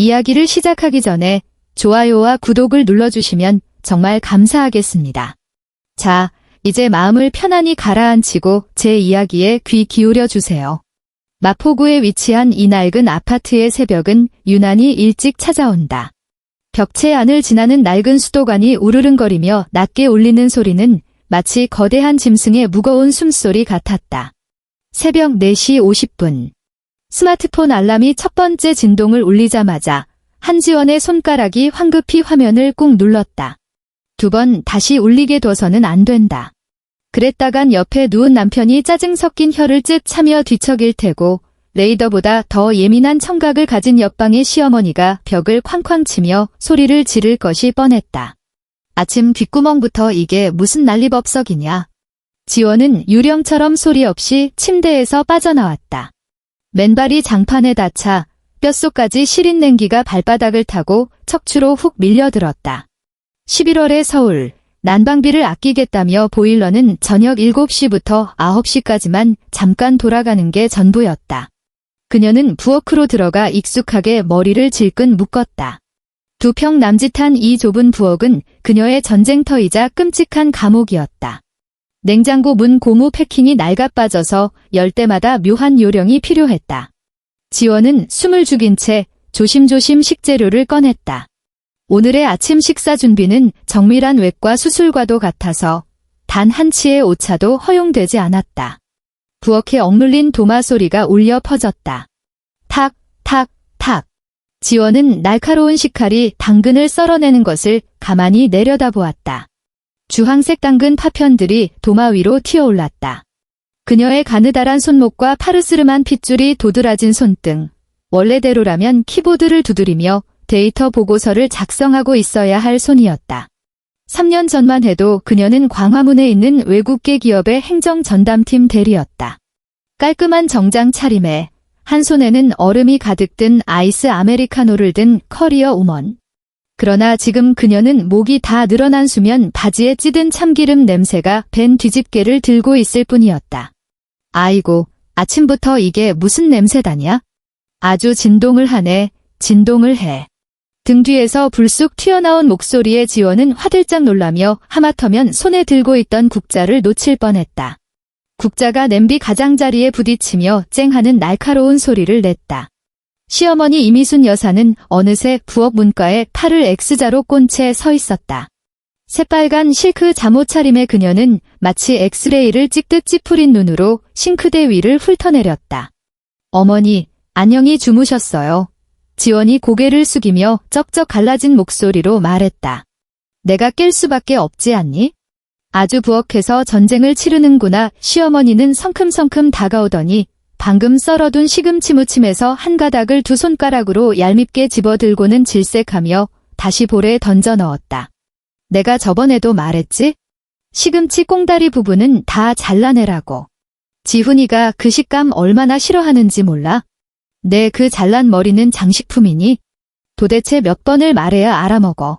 이야기를 시작하기 전에 좋아요와 구독을 눌러주시면 정말 감사하겠습니다. 자, 이제 마음을 편안히 가라앉히고 제 이야기에 귀 기울여 주세요. 마포구에 위치한 이 낡은 아파트의 새벽은 유난히 일찍 찾아온다. 벽체 안을 지나는 낡은 수도관이 우르릉거리며 낮게 울리는 소리는 마치 거대한 짐승의 무거운 숨소리 같았다. 새벽 4시 50분. 스마트폰 알람이 첫 번째 진동을 울리자마자 한지원의 손가락이 황급히 화면을 꾹 눌렀다. 2번 다시 울리게 둬서는 안 된다. 그랬다간 옆에 누운 남편이 짜증 섞인 혀를 쯧 차며 뒤척일 테고 레이더보다 더 예민한 청각을 가진 옆방의 시어머니가 벽을 쾅쾅 치며 소리를 지를 것이 뻔했다. 아침 귓구멍부터 이게 무슨 난리법석이냐. 지원은 유령처럼 소리 없이 침대에서 빠져나왔다. 맨발이 장판에 닿자 뼛속까지 시린 냉기가 발바닥을 타고 척추로 훅 밀려들었다. 11월의 서울, 난방비를 아끼겠다며 보일러는 저녁 7시부터 9시까지만 잠깐 돌아가는 게 전부였다. 그녀는 부엌으로 들어가 익숙하게 머리를 질끈 묶었다. 2평 남짓한 이 좁은 부엌은 그녀의 전쟁터이자 끔찍한 감옥이었다. 냉장고 문 고무 패킹이 낡아빠져서 열 때마다 묘한 요령이 필요했다. 지원은 숨을 죽인 채 조심조심 식재료를 꺼냈다. 오늘의 아침 식사 준비는 정밀한 외과 수술과도 같아서 단 한 치의 오차도 허용되지 않았다. 부엌에 억눌린 도마 소리가 울려 퍼졌다. 탁, 탁, 탁. 지원은 날카로운 식칼이 당근을 썰어내는 것을 가만히 내려다보았다. 주황색 당근 파편들이 도마 위로 튀어올랐다. 그녀의 가느다란 손목과 파르스름한 핏줄이 도드라진 손등. 원래대로라면 키보드를 두드리며 데이터 보고서를 작성하고 있어야 할 손이었다. 3년 전만 해도 그녀는 광화문에 있는 외국계 기업의 행정전담팀 대리였다. 깔끔한 정장 차림에 한 손에는 얼음이 가득 든 아이스 아메리카노를 든 커리어 우먼. 그러나 지금 그녀는 목이 다 늘어난 수면 바지에 찌든 참기름 냄새가 밴 뒤집개를 들고 있을 뿐이었다. 아이고, 아침부터 이게 무슨 냄새다냐? 아주 진동을 하네, 진동을 해. 등 뒤에서 불쑥 튀어나온 목소리에 지원은 화들짝 놀라며 하마터면 손에 들고 있던 국자를 놓칠 뻔했다. 국자가 냄비 가장자리에 부딪히며 쨍하는 날카로운 소리를 냈다. 시어머니 이미순 여사는 어느새 부엌 문가에 팔을 X자로 꼰 채 서 있었다. 새빨간 실크 잠옷 차림의 그녀는 마치 엑스레이를 찍듯 찌푸린 눈으로 싱크대 위를 훑어내렸다. 어머니, 안녕히 주무셨어요. 지원이 고개를 숙이며 쩍쩍 갈라진 목소리로 말했다. 내가 깰 수밖에 없지 않니? 아주 부엌에서 전쟁을 치르는구나. 시어머니는 성큼성큼 다가오더니 방금 썰어둔 시금치 무침에서 한 가닥을 2 손가락으로 얄밉게 집어들고는 질색하며 다시 볼에 던져 넣었다. 내가 저번에도 말했지? 시금치 꽁다리 부분은 다 잘라내라고. 지훈이가 그 식감 얼마나 싫어하는지 몰라? 내 그 잘난 머리는 장식품이니? 도대체 몇 번을 말해야 알아먹어.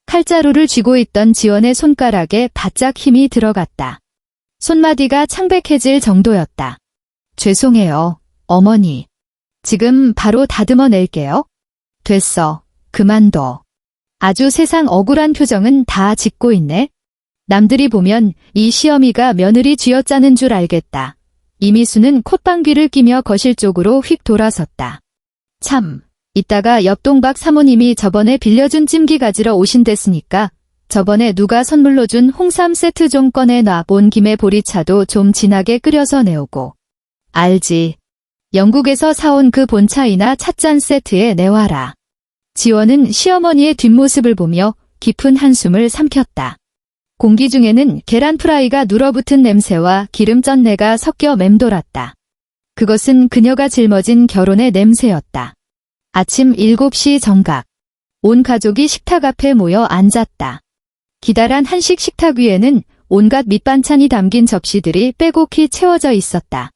칼자루를 쥐고 있던 지원의 손가락에 바짝 힘이 들어갔다. 손마디가 창백해질 정도였다. 죄송해요, 어머니. 지금 바로 다듬어 낼게요. 됐어, 그만둬. 아주 세상 억울한 표정은 다 짓고 있네. 남들이 보면 이 시어미가 며느리 쥐어짜는 줄 알겠다. 이미수는 콧방귀를 끼며 거실 쪽으로 휙 돌아섰다. 참, 이따가 옆동박 사모님이 저번에 빌려준 찜기 가지러 오신댔으니까 저번에 누가 선물로 준 홍삼 세트 좀 꺼내놔. 온 김에 보리차도 좀 진하게 끓여서 내오고. 알지. 영국에서 사온 그 본차이나 찻잔 세트에 내와라. 지원은 시어머니의 뒷모습을 보며 깊은 한숨을 삼켰다. 공기 중에는 계란 프라이가 눌어붙은 냄새와 기름 쩐내가 섞여 맴돌았다. 그것은 그녀가 짊어진 결혼의 냄새였다. 아침 7시 정각. 온 가족이 식탁 앞에 모여 앉았다. 기다란 한식 식탁 위에는 온갖 밑반찬이 담긴 접시들이 빼곡히 채워져 있었다.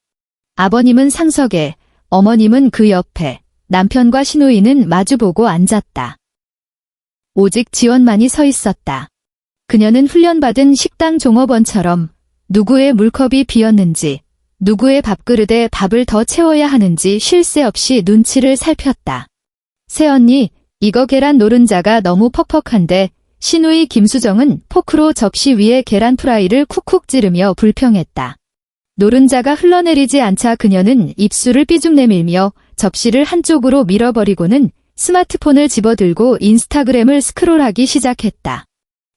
아버님은 상석에, 어머님은 그 옆에, 남편과 시누이는 마주보고 앉았다. 오직 지원만이 서 있었다. 그녀는 훈련받은 식당 종업원처럼 누구의 물컵이 비었는지, 누구의 밥그릇에 밥을 더 채워야 하는지 쉴 새 없이 눈치를 살폈다. 새언니, 이거 계란 노른자가 너무 퍽퍽한데 시누이 김수정은 포크로 접시 위에 계란 프라이를 쿡쿡 찌르며 불평했다. 노른자가 흘러내리지 않자 그녀는 입술을 삐죽 내밀며 접시를 한쪽으로 밀어버리고는 스마트폰을 집어들고 인스타그램을 스크롤하기 시작했다.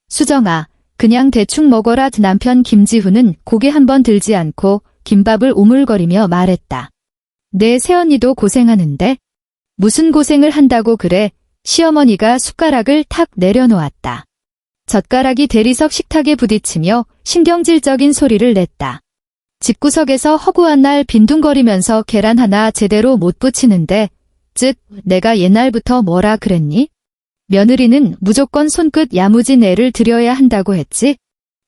수정아, 그냥 대충 먹어라. 남편 김지훈은 고개 한번 들지 않고 김밥을 오물거리며 말했다. 내 새언니도 고생하는데? 무슨 고생을 한다고 그래? 시어머니가 숟가락을 탁 내려놓았다. 젓가락이 대리석 식탁에 부딪히며 신경질적인 소리를 냈다. 집구석에서 허구한 날 빈둥거리면서 계란 하나 제대로 못 부치는데, 즉, 내가 옛날부터 뭐라 그랬니? 며느리는 무조건 손끝 야무진 애를 들여야 한다고 했지?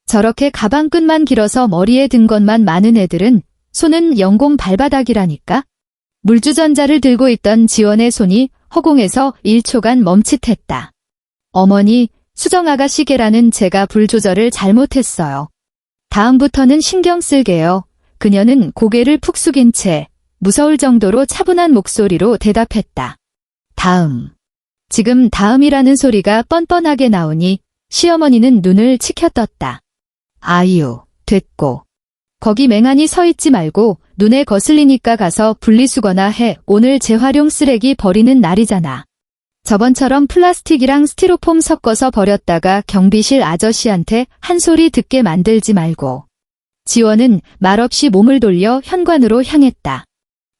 저렇게 가방 끝만 길어서 머리에 든 것만 많은 애들은 손은 영공 발바닥이라니까? 물주전자를 들고 있던 지원의 손이 허공에서 1초간 멈칫했다. 어머니, 수정아가씨 계란은 제가 불 조절을 잘못했어요. 다음부터는 신경 쓸게요. 그녀는 고개를 푹 숙인 채 무서울 정도로 차분한 목소리로 대답했다. 다음. 지금 다음이라는 소리가 뻔뻔하게 나오니 시어머니는 눈을 치켜떴다. 아유, 됐고. 거기 맹하니 서 있지 말고 눈에 거슬리니까 가서 분리수거나 해. 오늘 재활용 쓰레기 버리는 날이잖아. 저번처럼 플라스틱이랑 스티로폼 섞어서 버렸다가 경비실 아저씨한테 한 소리 듣게 만들지 말고. 지원은 말없이 몸을 돌려 현관으로 향했다.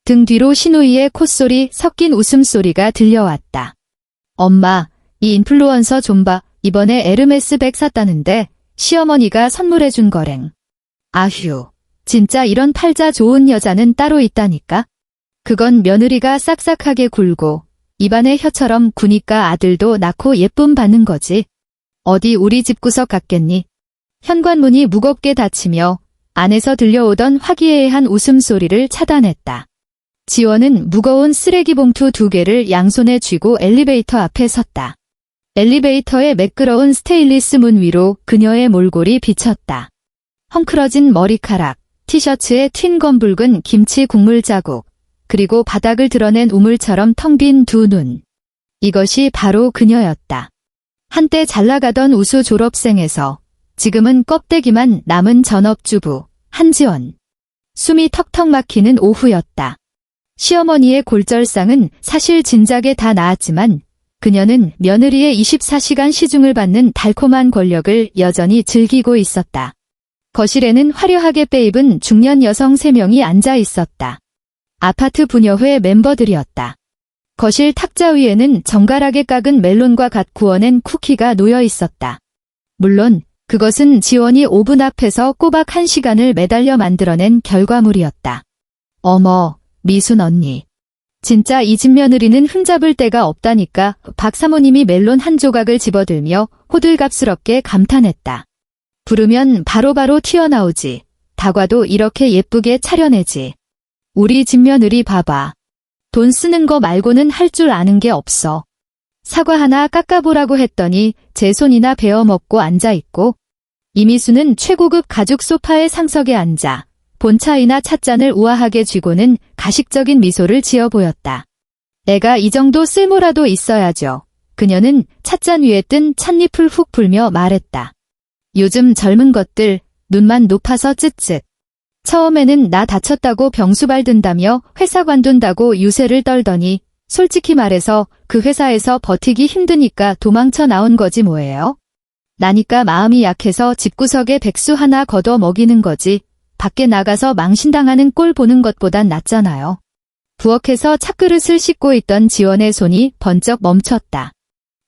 등 뒤로 시누이의 콧소리 섞인 웃음소리가 들려왔다. 엄마, 이 인플루언서 좀 봐. 이번에 에르메스 백 샀다는데 시어머니가 선물해준 거랭. 아휴, 진짜 이런 팔자 좋은 여자는 따로 있다니까? 그건 며느리가 싹싹하게 굴고 입안에 혀처럼 구니까 아들도 낳고 예쁨 받는 거지. 어디 우리 집구석 같겠니? 현관문이 무겁게 닫히며 안에서 들려오던 화기애애한 웃음소리를 차단했다. 지원은 무거운 쓰레기 봉투 2개를 양손에 쥐고 엘리베이터 앞에 섰다. 엘리베이터의 매끄러운 스테인리스 문 위로 그녀의 몰골이 비쳤다. 헝클어진 머리카락, 티셔츠에 튄 검붉은 김치 국물 자국, 그리고 바닥을 드러낸 우물처럼 텅 빈 두 눈. 이것이 바로 그녀였다. 한때 잘나가던 우수 졸업생에서 지금은 껍데기만 남은 전업주부, 한지원. 숨이 턱턱 막히는 오후였다. 시어머니의 골절상은 사실 진작에 다 나았지만 그녀는 며느리의 24시간 시중을 받는 달콤한 권력을 여전히 즐기고 있었다. 거실에는 화려하게 빼입은 중년 여성 3명이 앉아 있었다. 아파트 부녀회 멤버들이었다. 거실 탁자 위에는 정갈하게 깎은 멜론과 갓 구워낸 쿠키가 놓여 있었다. 물론 그것은 지원이 오븐 앞에서 꼬박 1시간을 매달려 만들어낸 결과물이었다. 어머, 미순 언니. 진짜 이 집 며느리는 흠잡을 데가 없다니까. 박 사모님이 멜론 한 조각을 집어들며 호들갑스럽게 감탄했다. 부르면 바로바로 튀어나오지. 다과도 이렇게 예쁘게 차려내지. 우리 집 며느리 봐봐. 돈 쓰는 거 말고는 할 줄 아는 게 없어. 사과 하나 깎아보라고 했더니 제 손이나 베어먹고 앉아있고, 이미수는 최고급 가죽 소파의 상석에 앉아 본차이나 찻잔을 우아하게 쥐고는 가식적인 미소를 지어 보였다. 애가 이 정도 쓸모라도 있어야죠. 그녀는 찻잔 위에 뜬 찻잎을 훅 불며 말했다. 요즘 젊은 것들 눈만 높아서 쯧쯧. 처음에는 나 다쳤다고 병수발 든다며 회사 관둔다고 유세를 떨더니 솔직히 말해서 그 회사에서 버티기 힘드니까 도망쳐 나온 거지 뭐예요? 나니까 마음이 약해서 집구석에 백수 하나 걷어 먹이는 거지. 밖에 나가서 망신당하는 꼴 보는 것보단 낫잖아요. 부엌에서 찻그릇을 씻고 있던 지원의 손이 번쩍 멈췄다.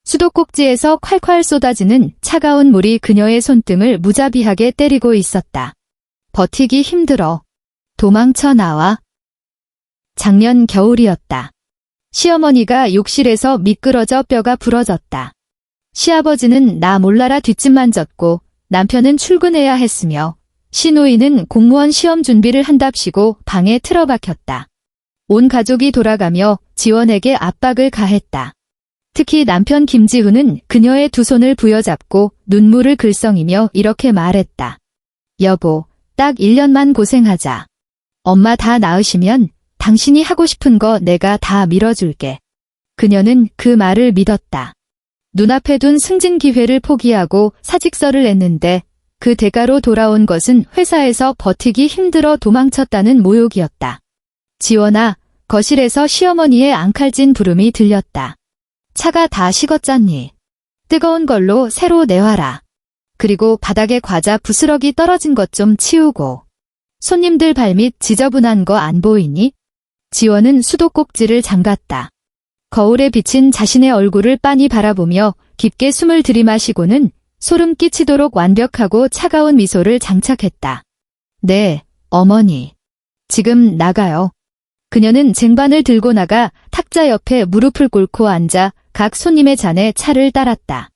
수도꼭지에서 콸콸 쏟아지는 차가운 물이 그녀의 손등을 무자비하게 때리고 있었다. 버티기 힘들어. 도망쳐 나와. 작년 겨울이었다. 시어머니가 욕실에서 미끄러져 뼈가 부러졌다. 시아버지는 나 몰라라 뒷짐만 졌고 남편은 출근해야 했으며 시누이는 공무원 시험 준비를 한답시고 방에 틀어박혔다. 온 가족이 돌아가며 지원에게 압박을 가했다. 특히 남편 김지훈은 그녀의 두 손을 부여잡고 눈물을 글썽이며 이렇게 말했다. 여보, 딱 1년만 고생하자. 엄마 다 나으시면 당신이 하고 싶은 거 내가 다 밀어줄게. 그녀는 그 말을 믿었다. 눈앞에 둔 승진 기회를 포기하고 사직서를 냈는데 그 대가로 돌아온 것은 회사에서 버티기 힘들어 도망쳤다는 모욕이었다. 지원아, 거실에서 시어머니의 앙칼진 부름이 들렸다. 차가 다 식었잖니. 뜨거운 걸로 새로 내와라. 그리고 바닥에 과자 부스러기 떨어진 것 좀 치우고. 손님들 발밑 지저분한 거 안 보이니? 지원은 수도꼭지를 잠갔다. 거울에 비친 자신의 얼굴을 빤히 바라보며 깊게 숨을 들이마시고는 소름 끼치도록 완벽하고 차가운 미소를 장착했다. 네, 어머니. 지금 나가요. 그녀는 쟁반을 들고 나가 탁자 옆에 무릎을 꿇고 앉아 각 손님의 잔에 차를 따랐다.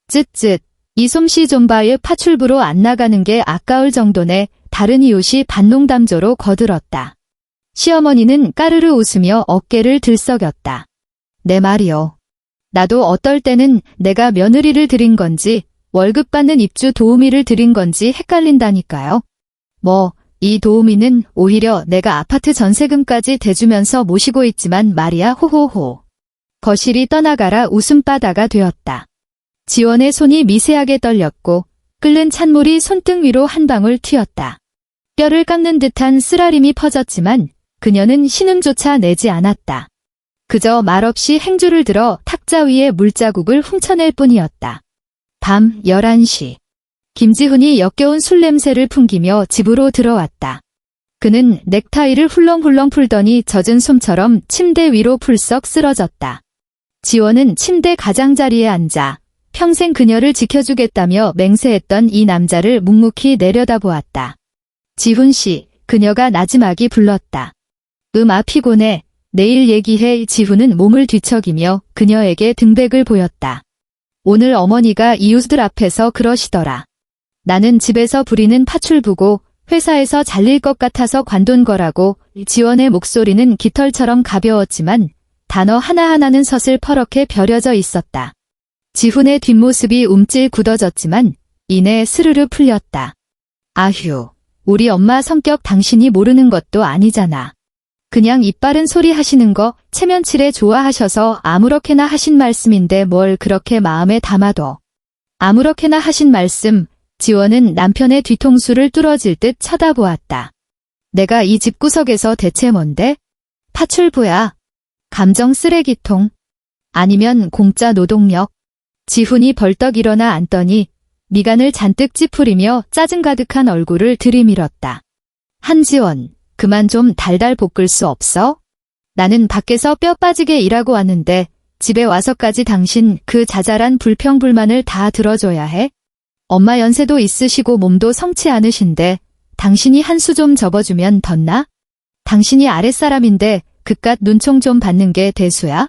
쯧쯧, 이 솜씨 좀 봐요. 파출부로 안 나가는 게 아까울 정도네. 다른 이웃이 반농담조로 거들었다. 시어머니는 까르르 웃으며 어깨를 들썩였다. 내 말이요. 나도 어떨 때는 내가 며느리를 들인 건지 월급 받는 입주 도우미를 들인 건지 헷갈린다니까요. 이 도우미는 오히려 내가 아파트 전세금까지 대주면서 모시고 있지만 말이야. 호호호. 거실이 떠나가라 웃음바다가 되었다. 지원의 손이 미세하게 떨렸고 끓는 찬물이 손등 위로 한 방울 튀었다. 뼈를 깎는 듯한 쓰라림이 퍼졌지만 그녀는 신음조차 내지 않았다. 그저 말없이 행주를 들어 탁자 위에 물자국을 훔쳐낼 뿐이었다. 밤 11시. 김지훈이 역겨운 술 냄새를 풍기며 집으로 들어왔다. 그는 넥타이를 훌렁훌렁 풀더니 젖은 솜처럼 침대 위로 풀썩 쓰러졌다. 지원은 침대 가장자리에 앉아 평생 그녀를 지켜주겠다며 맹세했던 이 남자를 묵묵히 내려다보았다. 지훈 씨, 그녀가 나지막이 불렀다. 피곤해. 내일 얘기해. 지훈은 몸을 뒤척이며 그녀에게 등백을 보였다. 오늘 어머니가 이웃들 앞에서 그러시더라. 나는 집에서 부리는 파출부고 회사에서 잘릴 것 같아서 관둔 거라고. 지원의 목소리는 깃털처럼 가벼웠지만 단어 하나하나는 서슬퍼렇게 벼려져 있었다. 지훈의 뒷모습이 움찔 굳어졌지만 이내 스르르 풀렸다. 아휴, 우리 엄마 성격 당신이 모르는 것도 아니잖아. 그냥 입 바른 소리 하시는 거 체면치레 좋아하셔서 아무렇게나 하신 말씀인데 뭘 그렇게 마음에 담아둬. 아무렇게나 하신 말씀. 지원은 남편의 뒤통수를 뚫어질 듯 쳐다보았다. 내가 이 집구석에서 대체 뭔데? 파출부야. 감정 쓰레기통. 아니면 공짜 노동력. 지훈이 벌떡 일어나 앉더니 미간을 잔뜩 찌푸리며 짜증 가득한 얼굴을 들이밀었다. 한지원, 그만 좀 달달 볶을 수 없어? 나는 밖에서 뼈 빠지게 일하고 왔는데 집에 와서까지 당신 그 자잘한 불평불만을 다 들어줘야 해? 엄마 연세도 있으시고 몸도 성치 않으신데 당신이 한 수 좀 접어주면 덧나? 당신이 아랫사람인데 그깟 눈총 좀 받는 게 대수야?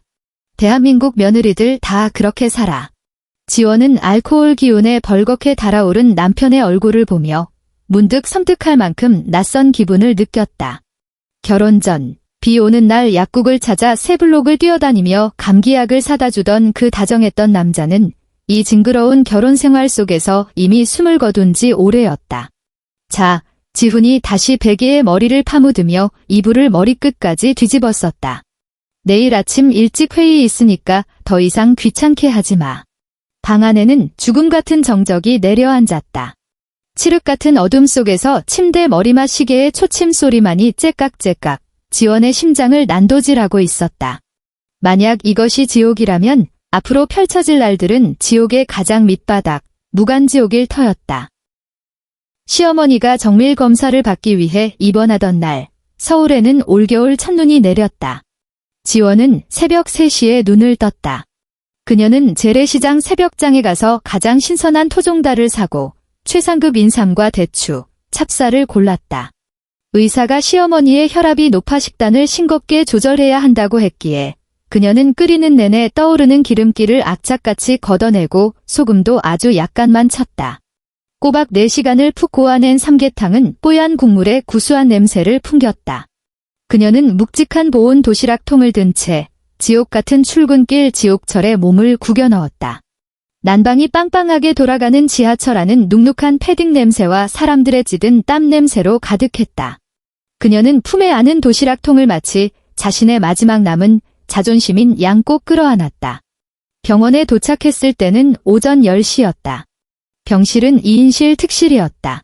대한민국 며느리들 다 그렇게 살아. 지원은 알코올 기운에 벌겋게 달아오른 남편의 얼굴을 보며 문득 섬뜩할 만큼 낯선 기분을 느꼈다. 결혼 전 비 오는 날 약국을 찾아 새 블록을 뛰어다니며 감기약을 사다 주던 그 다정했던 남자는 이 징그러운 결혼 생활 속에서 이미 숨을 거둔 지 오래였다. 자, 지훈이 다시 베개에 머리를 파묻으며 이불을 머리끝까지 뒤집었었다. 내일 아침 일찍 회의 있으니까 더 이상 귀찮게 하지 마. 방 안에는 죽음 같은 정적이 내려앉았다. 칠흑 같은 어둠 속에서 침대 머리맡 시계의 초침 소리만이 째깍째깍 지원의 심장을 난도질하고 있었다. 만약 이것이 지옥이라면 앞으로 펼쳐질 날들은 지옥의 가장 밑바닥, 무간지옥일 터였다. 시어머니가 정밀 검사를 받기 위해 입원하던 날, 서울에는 올겨울 첫눈이 내렸다. 지원은 새벽 3시에 눈을 떴다. 그녀는 재래시장 새벽장에 가서 가장 신선한 토종닭을 사고 최상급 인삼과 대추, 찹쌀을 골랐다. 의사가 시어머니의 혈압이 높아 식단을 싱겁게 조절해야 한다고 했기에 그녀는 끓이는 내내 떠오르는 기름기를 악착같이 걷어내고 소금도 아주 약간만 쳤다. 꼬박 4시간을 푹 고아낸 삼계탕은 뽀얀 국물에 구수한 냄새를 풍겼다. 그녀는 묵직한 보온 도시락통을 든 채 지옥 같은 출근길 지옥철에 몸을 구겨 넣었다. 난방이 빵빵하게 돌아가는 지하철 안은 눅눅한 패딩 냄새와 사람들의 찌든 땀 냄새로 가득했다. 그녀는 품에 안은 도시락통을 마치 자신의 마지막 남은 자존심인 양 꼭 끌어안았다. 병원에 도착했을 때는 오전 10시였다. 병실은 2인실 특실이었다.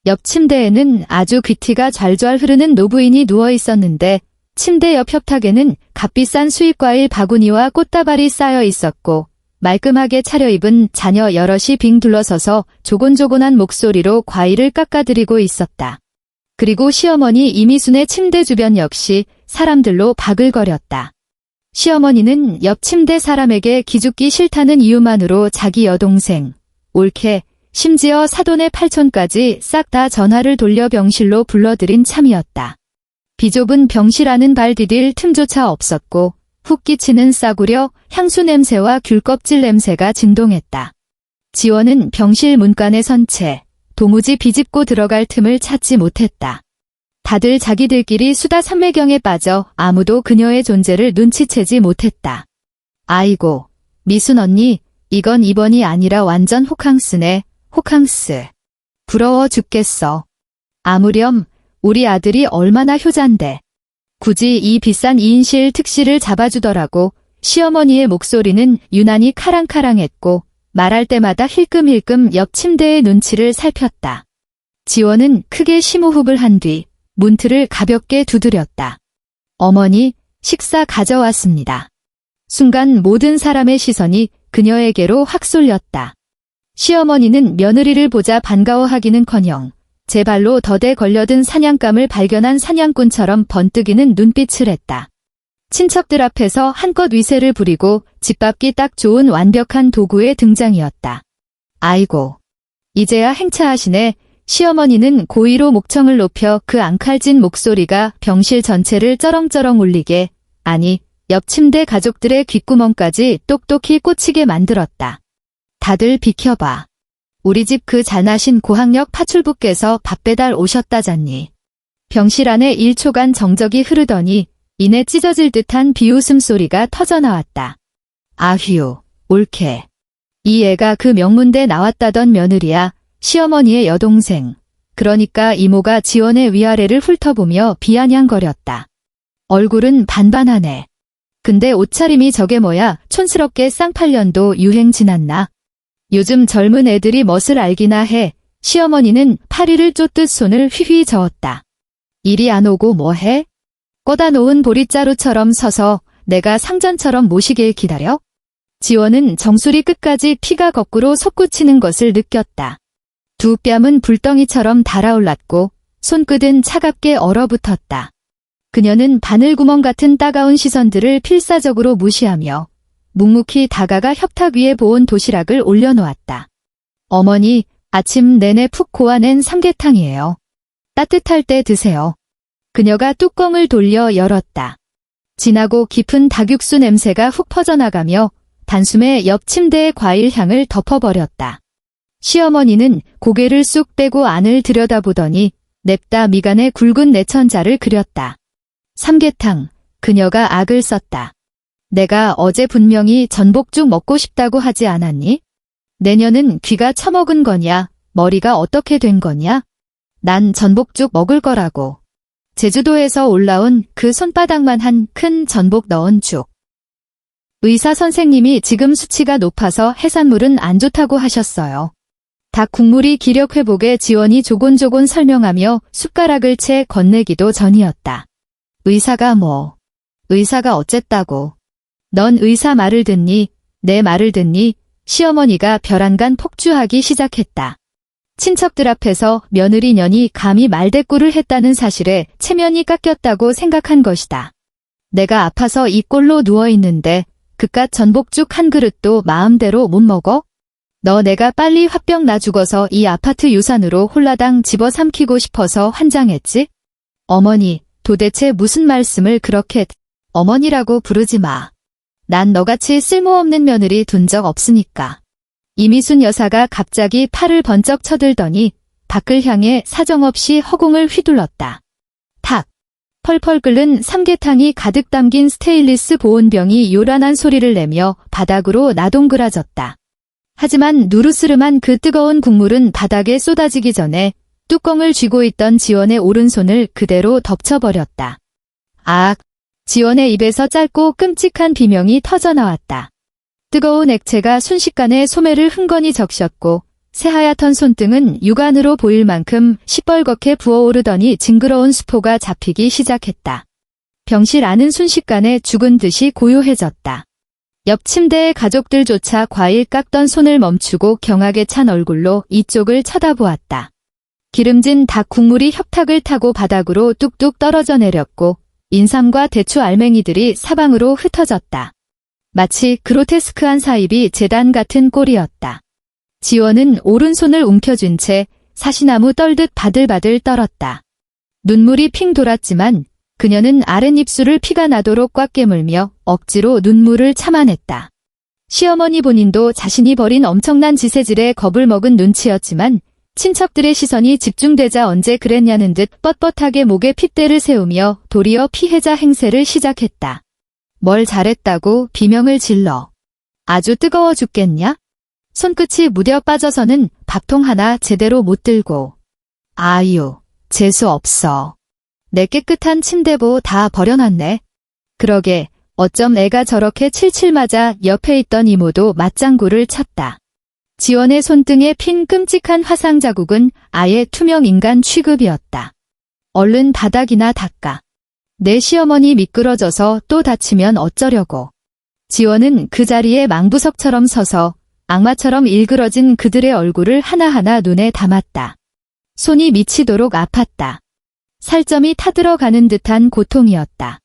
옆 침대에는 아주 귀티가 좌절 흐르는 노부인이 누워 있었는데 침대 옆 협탁에는 값비싼 수입과일 바구니와 꽃다발이 쌓여 있었고 말끔하게 차려입은 자녀 여럿이 빙 둘러서서 조곤조곤한 목소리로 과일을 깎아드리고 있었다. 그리고 시어머니 이미순의 침대 주변 역시 사람들로 바글거렸다. 시어머니는 옆 침대 사람에게 기죽기 싫다는 이유만으로 자기 여동생, 올케, 심지어 사돈의 팔촌까지 싹 다 전화를 돌려 병실로 불러들인 참이었다. 비좁은 병실 안은 발 디딜 틈조차 없었고 훅 끼치는 싸구려 향수 냄새와 귤껍질 냄새가 진동했다. 지원은 병실 문간에 선 채 도무지 비집고 들어갈 틈을 찾지 못했다. 다들 자기들끼리 수다 삼매경에 빠져 아무도 그녀의 존재를 눈치채지 못했다. 아이고, 미순 언니, 이건 입원이 아니라 완전 호캉스네, 호캉스. 부러워 죽겠어. 아무렴, 우리 아들이 얼마나 효잔데. 굳이 이 비싼 2인실 특실을 잡아주더라고. 시어머니의 목소리는 유난히 카랑카랑했고 말할 때마다 힐끔힐끔 옆 침대의 눈치를 살폈다. 지원은 크게 심호흡을 한 뒤 문틀을 가볍게 두드렸다. 어머니, 식사 가져왔습니다. 순간 모든 사람의 시선이 그녀에게로 확 쏠렸다. 시어머니는 며느리를 보자 반가워하기는커녕 제 발로 덫에 걸려든 사냥감을 발견한 사냥꾼처럼 번뜩이는 눈빛을 했다. 친척들 앞에서 한껏 위세를 부리고 집밥기 딱 좋은 완벽한 도구의 등장이었다. 아이고, 이제야 행차하시네. 시어머니는 고의로 목청을 높여 그 앙칼진 목소리가 병실 전체를 쩌렁쩌렁 울리게, 아니, 옆 침대 가족들의 귓구멍까지 똑똑히 꽂히게 만들었다. 다들 비켜봐. 우리 집 그 잘나신 고학력 파출부께서 밥 배달 오셨다잖니. 병실 안에 1초간 정적이 흐르더니 이내 찢어질 듯한 비웃음 소리가 터져나왔다. 아휴, 올케. 이 애가 그 명문대 나왔다던 며느리야. 시어머니의 여동생. 그러니까 이모가 지원의 위아래를 훑어보며 비아냥거렸다. 얼굴은 반반하네. 근데 옷차림이 저게 뭐야? 촌스럽게 쌍팔년도 유행 지났나? 요즘 젊은 애들이 멋을 알기나 해. 시어머니는 파리를 쫓듯 손을 휘휘 저었다. 이리 안 오고 뭐해? 꺼다 놓은 보릿자루처럼 서서 내가 상전처럼 모시길 기다려? 지원은 정수리 끝까지 피가 거꾸로 솟구치는 것을 느꼈다. 두 뺨은 불덩이처럼 달아올랐고 손끝은 차갑게 얼어붙었다. 그녀는 바늘구멍 같은 따가운 시선들을 필사적으로 무시하며 묵묵히 다가가 협탁 위에 보온 도시락을 올려놓았다. 어머니, 아침 내내 푹 고아낸 삼계탕이에요. 따뜻할 때 드세요. 그녀가 뚜껑을 돌려 열었다. 진하고 깊은 닭육수 냄새가 훅 퍼져나가며 단숨에 옆 침대의 과일 향을 덮어버렸다. 시어머니는 고개를 쑥 빼고 안을 들여다보더니 냅다 미간에 굵은 내천자를 그렸다. 삼계탕, 그녀가 악을 썼다. 내가 어제 분명히 전복죽 먹고 싶다고 하지 않았니? 내년은 귀가 처먹은 거냐? 머리가 어떻게 된 거냐? 난 전복죽 먹을 거라고. 제주도에서 올라온 그 손바닥만 한 큰 전복 넣은 죽. 의사 선생님이 지금 수치가 높아서 해산물은 안 좋다고 하셨어요. 닭 국물이 기력 회복에 지원이 조곤조곤 설명하며 숟가락을 채 건네기도 전이었다. 의사가 뭐? 의사가 어쨌다고? 넌 의사 말을 듣니? 내 말을 듣니? 시어머니가 벼랑간 폭주하기 시작했다. 친척들 앞에서 며느리년이 감히 말대꾸를 했다는 사실에 체면이 깎였다고 생각한 것이다. 내가 아파서 이 꼴로 누워있는데 그깟 전복죽 한 그릇도 마음대로 못 먹어? 너 내가 빨리 화병 나 죽어서 이 아파트 유산으로 홀라당 집어삼키고 싶어서 환장했지? 어머니, 도대체 무슨 말씀을 그렇게 어머니라고 부르지 마. 난 너같이 쓸모없는 며느리 둔 적 없으니까. 이미순 여사가 갑자기 팔을 번쩍 쳐들더니 밖을 향해 사정없이 허공을 휘둘렀다. 탁! 펄펄 끓는 삼계탕이 가득 담긴 스테인리스 보온병이 요란한 소리를 내며 바닥으로 나동그라졌다. 하지만 누르스름한 그 뜨거운 국물은 바닥에 쏟아지기 전에 뚜껑을 쥐고 있던 지원의 오른손을 그대로 덮쳐버렸다. 악! 지원의 입에서 짧고 끔찍한 비명이 터져나왔다. 뜨거운 액체가 순식간에 소매를 흥건히 적셨고 새하얗던 손등은 육안으로 보일 만큼 시뻘겋게 부어오르더니 징그러운 수포가 잡히기 시작했다. 병실 안은 순식간에 죽은 듯이 고요해졌다. 옆 침대의 가족들조차 과일 깎던 손을 멈추고 경악에 찬 얼굴로 이쪽을 쳐다보았다. 기름진 닭 국물이 협탁을 타고 바닥으로 뚝뚝 떨어져 내렸고 인삼과 대추 알맹이들이 사방으로 흩어졌다. 마치 그로테스크한 사입이 재단 같은 꼴이었다. 지원은 오른손을 움켜쥔 채 사시나무 떨듯 바들바들 떨었다. 눈물이 핑 돌았지만 그녀는 아랫입술을 피가 나도록 꽉 깨물며 억지로 눈물을 참아냈다. 시어머니 본인도 자신이 벌인 엄청난 지새질에 겁을 먹은 눈치였지만 친척들의 시선이 집중되자 언제 그랬냐는 듯 뻣뻣하게 목에 핏대를 세우며 도리어 피해자 행세를 시작했다. 뭘 잘했다고 비명을 질러. 아주 뜨거워 죽겠냐? 손끝이 무뎌 빠져서는 밥통 하나 제대로 못 들고. 아유, 재수 없어. 내 깨끗한 침대보 다 버려놨네. 그러게, 어쩜 애가 저렇게 칠칠 맞아 옆에 있던 이모도 맞장구를 쳤다. 지원의 손등에 핀 끔찍한 화상 자국은 아예 투명 인간 취급이었다. 얼른 바닥이나 닦아. 내 시어머니 미끄러져서 또 다치면 어쩌려고. 지원은 그 자리에 망부석처럼 서서 악마처럼 일그러진 그들의 얼굴을 하나하나 눈에 담았다. 손이 미치도록 아팠다. 살점이 타들어가는 듯한 고통이었다.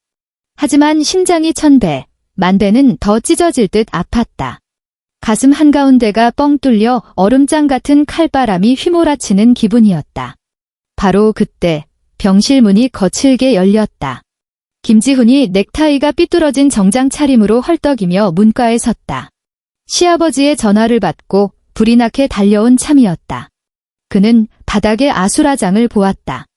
하지만 심장이 1000배, 10,000배는 더 찢어질 듯 아팠다. 가슴 한가운데가 뻥 뚫려 얼음장 같은 칼바람이 휘몰아치는 기분이었다. 바로 그때 병실 문이 거칠게 열렸다. 김지훈이 넥타이가 삐뚤어진 정장 차림으로 헐떡이며 문가에 섰다. 시아버지의 전화를 받고 불이 나게 달려온 참이었다. 그는 바닥에 아수라장을 보았다.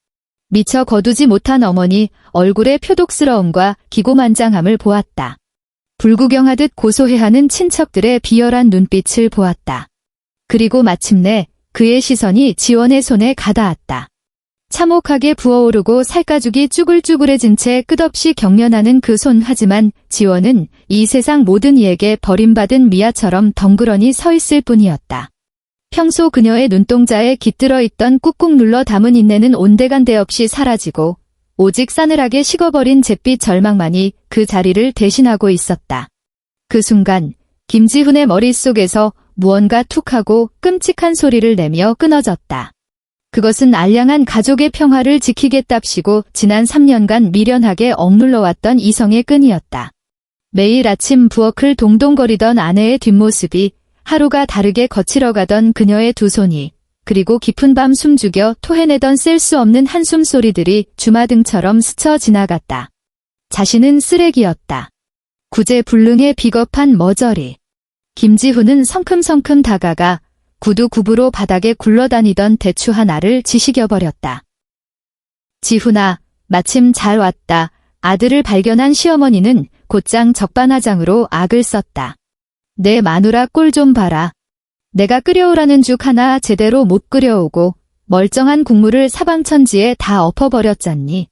미처 거두지 못한 어머니 얼굴의 표독스러움과 기고만장함을 보았다. 불구경하듯 고소해하는 친척들의 비열한 눈빛을 보았다. 그리고 마침내 그의 시선이 지원의 손에 가닿았다. 참혹하게 부어오르고 살가죽이 쭈글쭈글해진 채 끝없이 경련하는 그 손. 하지만 지원은 이 세상 모든 이에게 버림받은 미아처럼 덩그러니 서 있을 뿐이었다. 평소 그녀의 눈동자에 깃들어 있던 꾹꾹 눌러 담은 인내는 온데간데 없이 사라지고 오직 싸늘하게 식어버린 잿빛 절망만이 그 자리를 대신하고 있었다. 그 순간 김지훈의 머릿속에서 무언가 툭하고 끔찍한 소리를 내며 끊어졌다. 그것은 알량한 가족의 평화를 지키겠답시고 지난 3년간 미련하게 억눌러왔던 이성의 끈이었다. 매일 아침 부엌을 동동거리던 아내의 뒷모습이, 하루가 다르게 거칠어가던 그녀의 두 손이, 그리고 깊은 밤 숨죽여 토해내던 셀 수 없는 한숨 소리들이 주마등처럼 스쳐 지나갔다. 자신은 쓰레기였다. 구제불능의 비겁한 머저리. 김지훈은 성큼성큼 다가가 구두 굽으로 바닥에 굴러다니던 대추 하나를 지식여버렸다. 지훈아, 마침 잘 왔다. 아들을 발견한 시어머니는 곧장 적반하장으로 악을 썼다. 내 마누라 꼴 좀 봐라. 내가 끓여오라는 죽 하나 제대로 못 끓여오고 멀쩡한 국물을 사방천지에 다 엎어버렸잖니.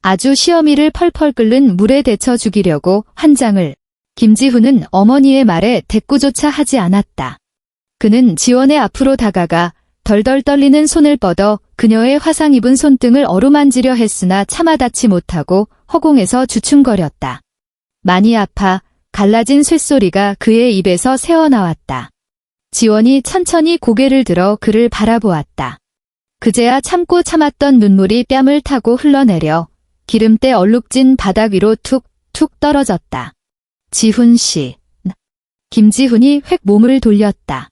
아주 시어미를 펄펄 끓는 물에 데쳐 죽이려고 한 장을. 김지훈은 어머니의 말에 대꾸조차 하지 않았다. 그는 지원의 앞으로 다가가 덜덜 떨리는 손을 뻗어 그녀의 화상 입은 손등을 어루만지려 했으나 참아 닿지 못하고 허공에서 주춤거렸다. 많이 아파 갈라진 쇳소리가 그의 입에서 새어나왔다. 지원이 천천히 고개를 들어 그를 바라보았다. 그제야 참고 참았던 눈물이 뺨을 타고 흘러내려 기름때 얼룩진 바닥 위로 툭툭 떨어졌다. 지훈 씨. 김지훈이 획 몸을 돌렸다.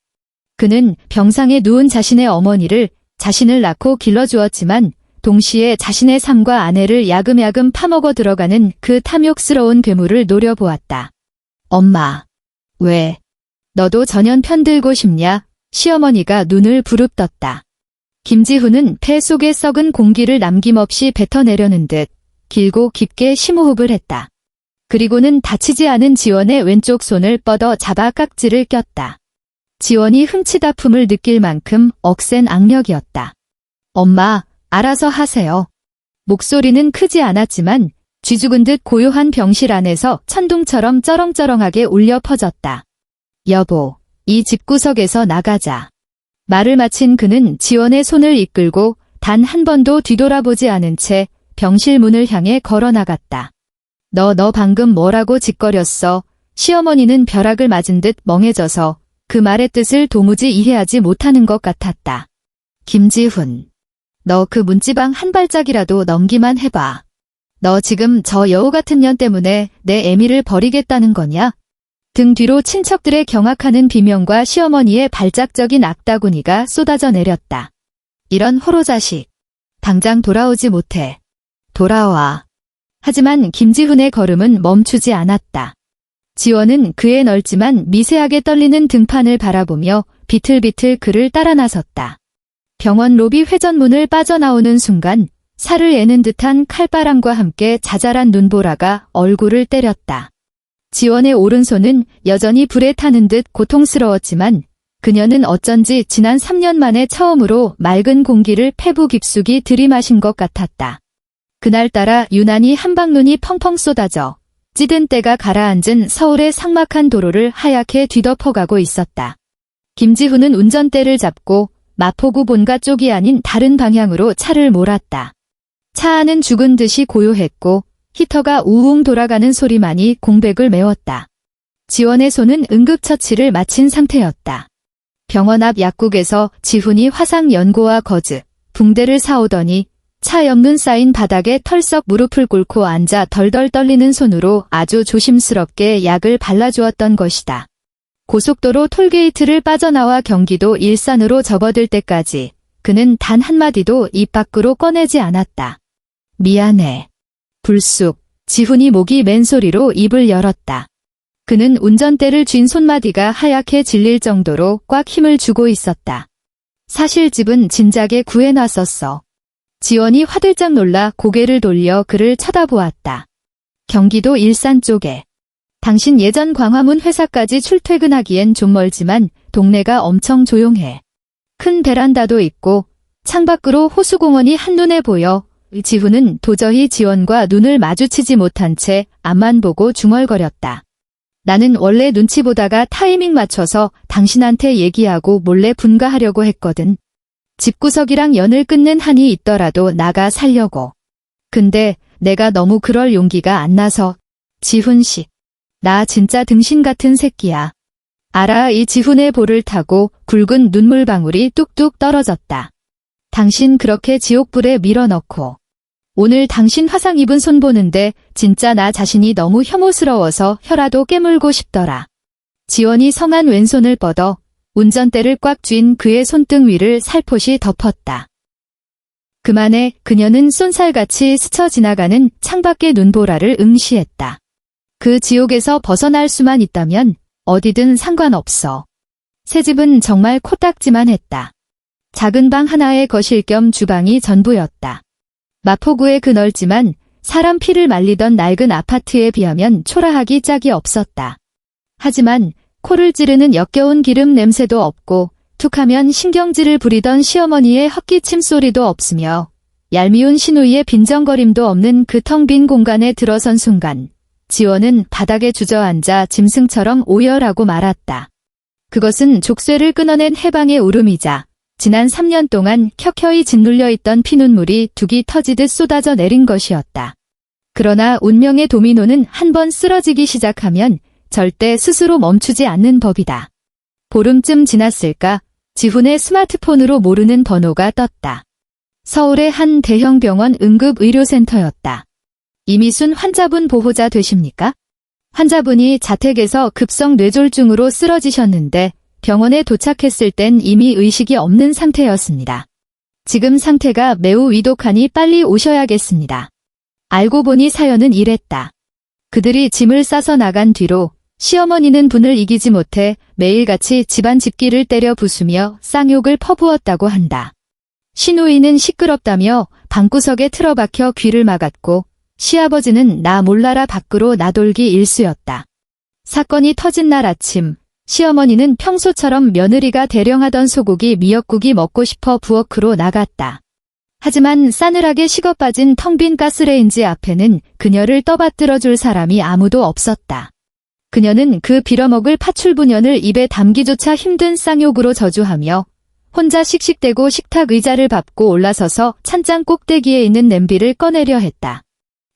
그는 병상에 누운 자신의 어머니를 자신을 낳고 길러주었지만 동시에 자신의 삶과 아내를 야금야금 파먹어 들어가는 그 탐욕스러운 괴물을 노려보았다. 엄마. 왜? 너도 전연 편들고 싶냐? 시어머니가 눈을 부릅떴다. 김지훈은 폐 속에 썩은 공기를 남김없이 뱉어내려는 듯 길고 깊게 심호흡을 했다. 그리고는 다치지 않은 지원의 왼쪽 손을 뻗어 잡아 깍지를 꼈다. 지원이 흠칫 아픔을 느낄 만큼 억센 악력이었다. 엄마, 알아서 하세요. 목소리는 크지 않았지만 쥐죽은 듯 고요한 병실 안에서 천둥처럼 쩌렁쩌렁하게 울려 퍼졌다. 여보, 이 집구석에서 나가자. 말을 마친 그는 지원의 손을 이끌고 단 한 번도 뒤돌아보지 않은 채 병실 문을 향해 걸어 나갔다. 너 방금 뭐라고 짓거렸어? 시어머니는 벼락을 맞은 듯 멍해져서 그 말의 뜻을 도무지 이해하지 못하는 것 같았다. 김지훈, 너 그 문지방 한 발짝이라도 넘기만 해봐. 너 지금 저 여우 같은 년 때문에 내 애미를 버리겠다는 거냐? 등 뒤로 친척들의 경악하는 비명과 시어머니의 발작적인 악다구니가 쏟아져 내렸다. 이런 호로자식. 당장 돌아오지 못해. 돌아와. 하지만 김지훈의 걸음은 멈추지 않았다. 지원은 그의 넓지만 미세하게 떨리는 등판을 바라보며 비틀비틀 그를 따라 나섰다. 병원 로비 회전문을 빠져나오는 순간 살을 애는 듯한 칼바람과 함께 자잘한 눈보라가 얼굴을 때렸다. 지원의 오른손은 여전히 불에 타는 듯 고통스러웠지만 그녀는 어쩐지 지난 3년 만에 처음으로 맑은 공기를 폐부 깊숙이 들이마신 것 같았다. 그날따라 유난히 한방눈이 펑펑 쏟아져 찌든 때가 가라앉은 서울의 삭막한 도로를 하얗게 뒤덮어가고 있었다. 김지훈은 운전대를 잡고 마포구 본가 쪽이 아닌 다른 방향으로 차를 몰았다. 차 안은 죽은 듯이 고요했고 히터가 우웅 돌아가는 소리만이 공백을 메웠다. 지원의 손은 응급처치를 마친 상태였다. 병원 앞 약국에서 지훈이 화상 연고와 거즈, 붕대를 사오더니 차 옆눈 쌓인 바닥에 털썩 무릎을 꿇고 앉아 덜덜 떨리는 손으로 아주 조심스럽게 약을 발라주었던 것이다. 고속도로 톨게이트를 빠져나와 경기도 일산으로 접어들 때까지 그는 단 한마디도 입 밖으로 꺼내지 않았다. 미안해. 불쑥 지훈이 목이 맨 소리로 입을 열었다. 그는 운전대를 쥔 손마디가 하얗게 질릴 정도로 꽉 힘을 주고 있었다. 사실 집은 진작에 구해놨었어. 지원이 화들짝 놀라 고개를 돌려 그를 쳐다보았다. 경기도 일산 쪽에. 당신 예전 광화문 회사까지 출퇴근하기엔 좀 멀지만 동네가 엄청 조용해. 큰 베란다도 있고 창밖으로 호수공원이 한눈에 보여. 지훈은 도저히 지원과 눈을 마주치지 못한 채 앞만 보고 중얼거렸다. 나는 원래 눈치 보다가 타이밍 맞춰서 당신한테 얘기하고 몰래 분가하려고 했거든. 집구석이랑 연을 끊는 한이 있더라도 나가 살려고. 근데 내가 너무 그럴 용기가 안 나서. 지훈 씨. 나 진짜 등신 같은 새끼야. 알아. 이 지훈의 볼을 타고 굵은 눈물방울이 뚝뚝 떨어졌다. 당신 그렇게 지옥불에 밀어넣고. 오늘 당신 화상 입은 손 보는데 진짜 나 자신이 너무 혐오스러워서 혀라도 깨물고 싶더라. 지원이 성한 왼손을 뻗어 운전대를 꽉 쥔 그의 손등 위를 살포시 덮었다. 그만해. 그녀는 쏜살같이 스쳐 지나가는 창밖의 눈보라를 응시했다. 그 지옥에서 벗어날 수만 있다면 어디든 상관없어. 새 집은 정말 코딱지만 했다. 작은 방 하나의 거실 겸 주방이 전부였다. 마포구의 그 넓지만 사람 피를 말리던 낡은 아파트에 비하면 초라하기 짝이 없었다. 하지만 코를 찌르는 역겨운 기름 냄새도 없고 툭하면 신경질을 부리던 시어머니의 헛기침 소리도 없으며 얄미운 시누이의 빈정거림도 없는 그 텅 빈 공간에 들어선 순간 지원은 바닥에 주저앉아 짐승처럼 오열하고 말았다. 그것은 족쇄를 끊어낸 해방의 울음이자 지난 3년 동안 켜켜이 짓눌려 있던 피눈물이 둑이 터지듯 쏟아져 내린 것이었다. 그러나 운명의 도미노는 한번 쓰러지기 시작하면 절대 스스로 멈추지 않는 법이다. 보름쯤 지났을까 지훈의 스마트폰으로 모르는 번호가 떴다. 서울의 한 대형 병원 응급의료센터였다. 이미순 환자분 보호자 되십니까? 환자분이 자택에서 급성 뇌졸중으로 쓰러지셨는데 병원에 도착했을 땐 이미 의식이 없는 상태였습니다. 지금 상태가 매우 위독하니 빨리 오셔야겠습니다. 알고 보니 사연은 이랬다. 그들이 짐을 싸서 나간 뒤로 시어머니는 분을 이기지 못해 매일같이 집안 집기를 때려 부수며 쌍욕을 퍼부었다고 한다. 시누이는 시끄럽다며 방구석에 틀어박혀 귀를 막았고 시아버지는 나 몰라라 밖으로 나돌기 일쑤였다. 사건이 터진 날 아침 시어머니는 평소처럼 며느리가 대령하던 소고기 미역국이 먹고 싶어 부엌으로 나갔다. 하지만 싸늘하게 식어빠진 텅 빈 가스레인지 앞에는 그녀를 떠받들어 줄 사람이 아무도 없었다. 그녀는 그 빌어먹을 파출분연을 입에 담기조차 힘든 쌍욕으로 저주하며 혼자 씩씩대고 식탁 의자를 밟고 올라서서 찬장 꼭대기에 있는 냄비를 꺼내려 했다.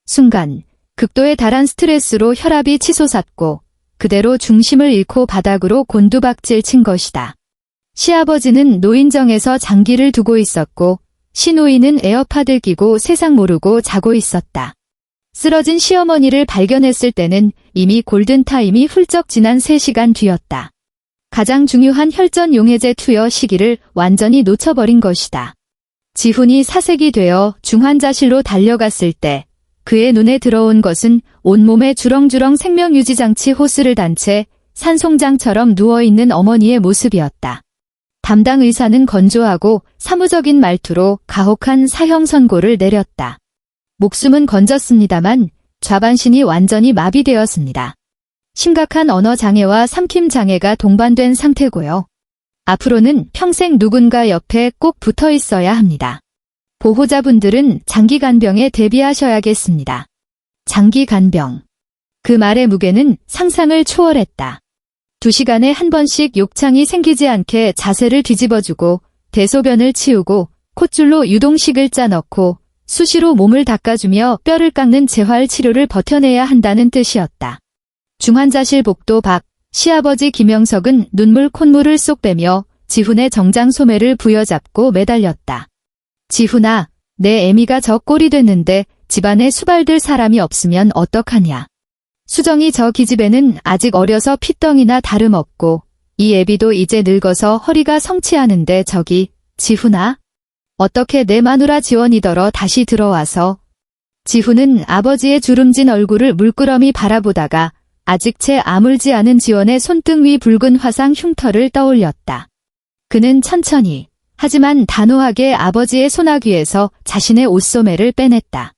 순간 극도에 달한 스트레스로 혈압이 치솟았고 그대로 중심을 잃고 바닥으로 곤두박질 친 것이다. 시아버지는 노인정에서 장기를 두고 있었고 시노이는 에어팟을 끼고 세상 모르고 자고 있었다. 쓰러진 시어머니를 발견했을 때는 이미 골든타임이 훌쩍 지난 3시간 뒤였다. 가장 중요한 혈전 용해제 투여 시기를 완전히 놓쳐버린 것이다. 지훈이 사색이 되어 중환자실로 달려갔을 때 그의 눈에 들어온 것은 온몸에 주렁주렁 생명유지장치 호스를 단 채 산송장처럼 누워있는 어머니의 모습이었다. 담당 의사는 건조하고 사무적인 말투로 가혹한 사형 선고를 내렸다. 목숨은 건졌습니다만 좌반신이 완전히 마비되었습니다. 심각한 언어장애와 삼킴장애가 동반된 상태고요. 앞으로는 평생 누군가 옆에 꼭 붙어 있어야 합니다. 보호자분들은 장기간병에 대비하셔야겠습니다. 장기간병. 그 말의 무게는 상상을 초월했다. 2시간에 한 번씩 욕창이 생기지 않게 자세를 뒤집어주고 대소변을 치우고 콧줄로 유동식을 짜넣고 수시로 몸을 닦아주며 뼈를 깎는 재활 치료를 버텨내야 한다는 뜻이었다. 중환자실 복도 밖 시아버지 김영석은 눈물 콧물을 쏙 빼며 지훈의 정장 소매를 부여잡고 매달렸다. 지훈아, 내 애미가 저 꼴이 됐는데 집안에 수발들 사람이 없으면 어떡하냐. 수정이 저 기집애는 아직 어려서 피덩이나 다름없고 이 애비도 이제 늙어서 허리가 성취하는데 저기 지훈아. 어떻게 내 마누라 지원이더러 다시 들어와서. 지훈은 아버지의 주름진 얼굴을 물끄러미 바라보다가 아직 채 아물지 않은 지원의 손등 위 붉은 화상 흉터를 떠올렸다. 그는 천천히 하지만 단호하게 아버지의 소나귀에서 자신의 옷소매를 빼냈다.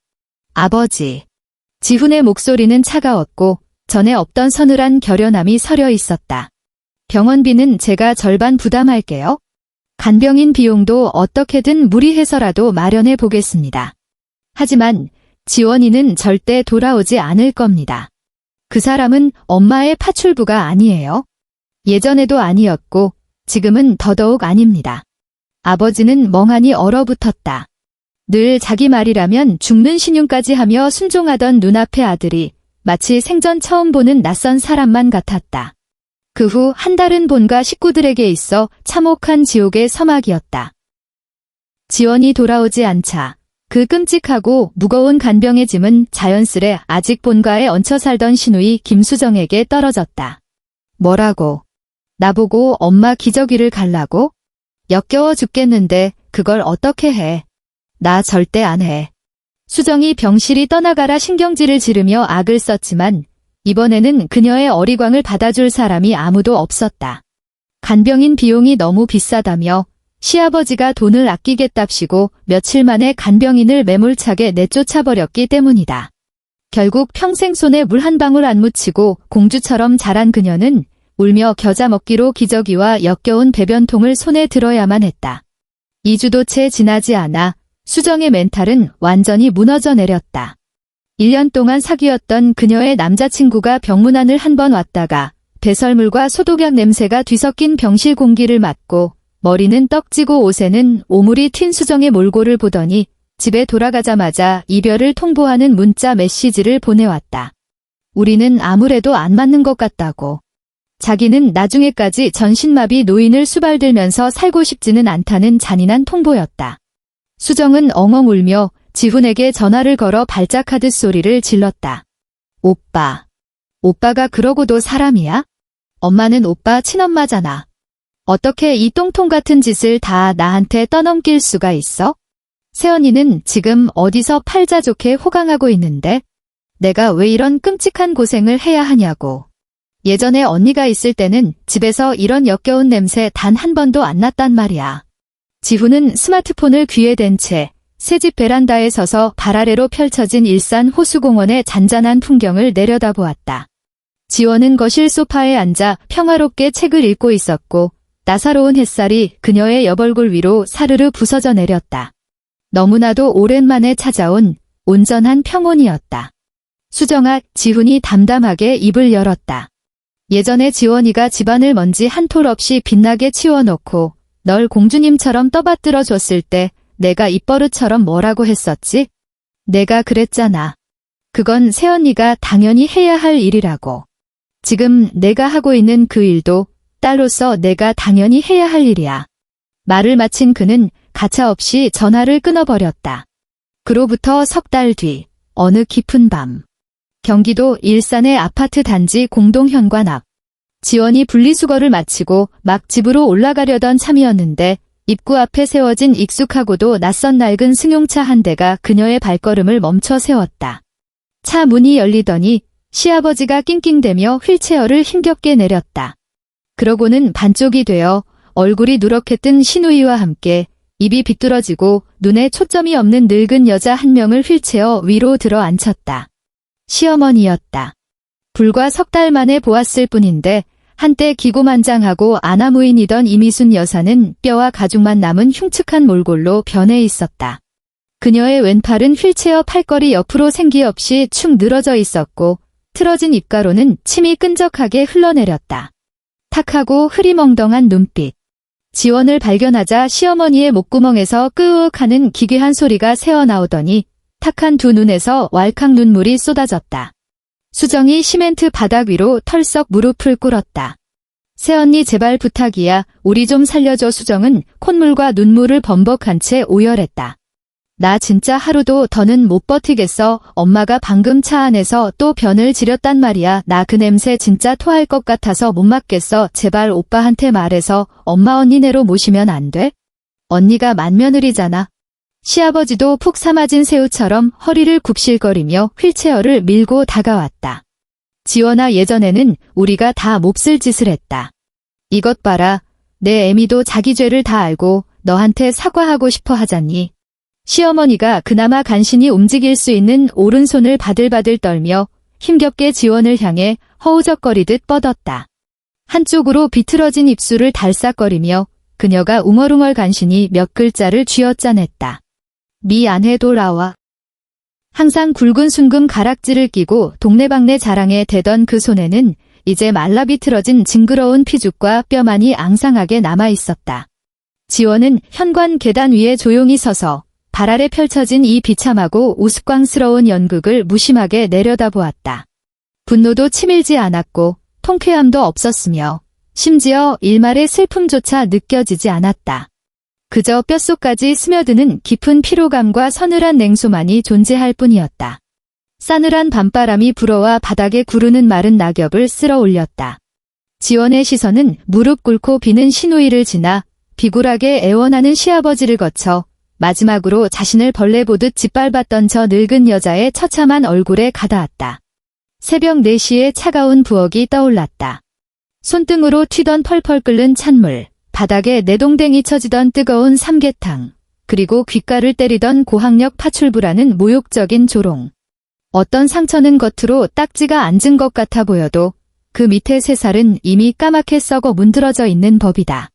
아버지. 지훈의 목소리는 차가웠고 전에 없던 서늘한 결연함이 서려 있었다. 병원비는 제가 절반 부담할게요. 간병인 비용도 어떻게든 무리해서라도 마련해 보겠습니다. 하지만 지원이는 절대 돌아오지 않을 겁니다. 그 사람은 엄마의 파출부가 아니에요. 예전에도 아니었고 지금은 더더욱 아닙니다. 아버지는 멍하니 얼어붙었다. 늘 자기 말이라면 죽는 신용까지 하며 순종하던 눈앞의 아들이 마치 생전 처음 보는 낯선 사람만 같았다. 그 후 한 달은 본가 식구들에게 있어 참혹한 지옥의 서막이었다. 지원이 돌아오지 않자 그 끔찍하고 무거운 간병의 짐은 자연스레 아직 본가에 얹혀 살던 시누이 김수정에게 떨어졌다. 뭐라고? 나보고 엄마 기저귀를 갈라고? 역겨워 죽겠는데 그걸 어떻게 해? 나 절대 안 해. 수정이 병실이 떠나가라 신경질을 지르며 악을 썼지만 이번에는 그녀의 어리광을 받아줄 사람이 아무도 없었다. 간병인 비용이 너무 비싸다며 시아버지가 돈을 아끼겠답시고 며칠 만에 간병인을 매몰차게 내쫓아버렸기 때문이다. 결국 평생 손에 물 한 방울 안 묻히고 공주처럼 자란 그녀는 울며 겨자 먹기로 기저귀와 역겨운 배변통을 손에 들어야만 했다. 2주도 채 지나지 않아 수정의 멘탈은 완전히 무너져 내렸다. 1년 동안 사귀었던 그녀의 남자친구가 병문안을 한 번 왔다가 배설물과 소독약 냄새가 뒤섞인 병실 공기를 맡고 머리는 떡지고 옷에는 오물이 튄 수정의 몰골을 보더니 집에 돌아가자마자 이별을 통보하는 문자 메시지를 보내왔다. 우리는 아무래도 안 맞는 것 같다고. 자기는 나중에까지 전신마비 노인을 수발들면서 살고 싶지는 않다는 잔인한 통보였다. 수정은 엉엉 울며 지훈에게 전화를 걸어 발작하듯 소리를 질렀다. 오빠. 오빠가 그러고도 사람이야? 엄마는 오빠 친엄마잖아. 어떻게 이 똥통 같은 짓을 다 나한테 떠넘길 수가 있어? 새언니는 지금 어디서 팔자 좋게 호강하고 있는데 내가 왜 이런 끔찍한 고생을 해야 하냐고. 예전에 언니가 있을 때는 집에서 이런 역겨운 냄새 단 한 번도 안 났단 말이야. 지훈은 스마트폰을 귀에 댄 채 새집 베란다에 서서 발 아래로 펼쳐진 일산 호수공원의 잔잔한 풍경을 내려다보았다. 지원은 거실 소파에 앉아 평화롭게 책을 읽고 있었고 따사로운 햇살이 그녀의 여벌골 위로 사르르 부서져 내렸다. 너무나도 오랜만에 찾아온 온전한 평온이었다. 수정아, 지훈이 담담하게 입을 열었다. 예전에 지원이가 집안을 먼지 한 톨 없이 빛나게 치워놓고 널 공주님처럼 떠받들어 줬을 때 내가 입버릇처럼 뭐라고 했었지? 내가 그랬잖아. 그건 새언니가 당연히 해야 할 일이라고. 지금 내가 하고 있는 그 일도 딸로서 내가 당연히 해야 할 일이야. 말을 마친 그는 가차없이 전화를 끊어버렸다. 그로부터 석 달 뒤, 어느 깊은 밤. 경기도 일산의 아파트 단지 공동현관 앞. 지원이 분리수거를 마치고 막 집으로 올라가려던 참이었는데 입구 앞에 세워진 익숙하고도 낯선 낡은 승용차 한 대가 그녀의 발걸음을 멈춰 세웠다. 차 문이 열리더니 시아버지가 낑낑대며 휠체어를 힘겹게 내렸다. 그러고는 반쪽이 되어 얼굴이 누렇게 뜬 시누이와 함께 입이 비뚤어지고 눈에 초점이 없는 늙은 여자 한 명을 휠체어 위로 들어 앉혔다. 시어머니였다. 불과 석 달 만에 보았을 뿐인데 한때 기고만장하고 아나무인이던 이미순 여사는 뼈와 가죽만 남은 흉측한 몰골로 변해 있었다. 그녀의 왼팔은 휠체어 팔걸이 옆으로 생기 없이 축 늘어져 있었고 틀어진 입가로는 침이 끈적하게 흘러내렸다. 탁하고 흐리멍덩한 눈빛. 지원을 발견하자 시어머니의 목구멍에서 끄윽 하는 기괴한 소리가 새어나오더니 탁한 두 눈에서 왈칵 눈물이 쏟아졌다. 수정이 시멘트 바닥 위로 털썩 무릎을 꿇었다. 새언니 제발 부탁이야. 우리 좀 살려줘. 수정은 콧물과 눈물을 범벅한 채 오열했다. 나 진짜 하루도 더는 못 버티겠어. 엄마가 방금 차 안에서 또 변을 지렸단 말이야. 나 그 냄새 진짜 토할 것 같아서 못 맡겠어. 제발 오빠한테 말해서 엄마 언니네로 모시면 안 돼? 언니가 맏며느리잖아. 시아버지도 푹 삶아진 새우처럼 허리를 굽실거리며 휠체어를 밀고 다가왔다. 지원아, 예전에는 우리가 다 몹쓸 짓을 했다. 이것 봐라. 내 애미도 자기 죄를 다 알고 너한테 사과하고 싶어 하잖니. 시어머니가 그나마 간신히 움직일 수 있는 오른손을 바들바들 떨며 힘겹게 지원을 향해 허우적거리듯 뻗었다. 한쪽으로 비틀어진 입술을 달싹거리며 그녀가 웅얼웅얼 간신히 몇 글자를 쥐어짜냈다. 미안해 돌아와. 항상 굵은 순금 가락지를 끼고 동네방네 자랑에 대던 그 손에는 이제 말라 비틀어진 징그러운 피죽과 뼈만이 앙상하게 남아있었다. 지원은 현관 계단 위에 조용히 서서 발 아래 펼쳐진 이 비참하고 우스꽝스러운 연극을 무심하게 내려다보았다. 분노도 치밀지 않았고 통쾌함도 없었으며 심지어 일말의 슬픔조차 느껴지지 않았다. 그저 뼛속까지 스며드는 깊은 피로감과 서늘한 냉소만이 존재할 뿐이었다. 싸늘한 밤바람이 불어와 바닥에 구르는 마른 낙엽을 쓸어 올렸다. 지원의 시선은 무릎 꿇고 비는 시누이를 지나 비굴하게 애원하는 시아버지를 거쳐 마지막으로 자신을 벌레 보듯 짓밟았던 저 늙은 여자의 처참한 얼굴에 가닿았다. 새벽 4시에 차가운 부엌이 떠올랐다. 손등으로 튀던 펄펄 끓는 찬물, 바닥에 내동댕이 쳐지던 뜨거운 삼계탕, 그리고 귓가를 때리던 고학력 파출부라는 모욕적인 조롱. 어떤 상처는 겉으로 딱지가 앉은 것 같아 보여도 그 밑에 새살은 이미 까맣게 썩어 문드러져 있는 법이다.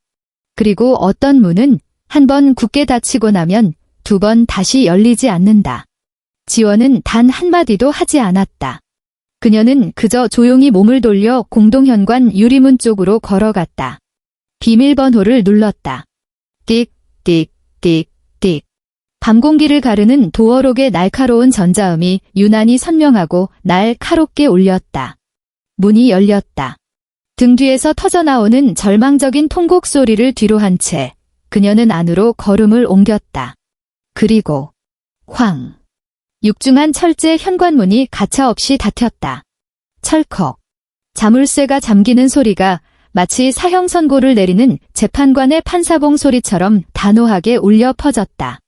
그리고 어떤 문은 한 번 굳게 닫히고 나면 2번 다시 열리지 않는다. 지원은 단 한마디도 하지 않았다. 그녀는 그저 조용히 몸을 돌려 공동현관 유리문 쪽으로 걸어갔다. 비밀번호를 눌렀다. 띡, 띡, 띡, 띡. 밤공기를 가르는 도어록의 날카로운 전자음이 유난히 선명하고 날카롭게 울렸다. 문이 열렸다. 등 뒤에서 터져나오는 절망적인 통곡 소리를 뒤로 한 채 그녀는 안으로 걸음을 옮겼다. 그리고 쾅. 육중한 철제 현관문이 가차없이 닫혔다. 철컥. 자물쇠가 잠기는 소리가 마치 사형 선고를 내리는 재판관의 판사봉 소리처럼 단호하게 울려 퍼졌다.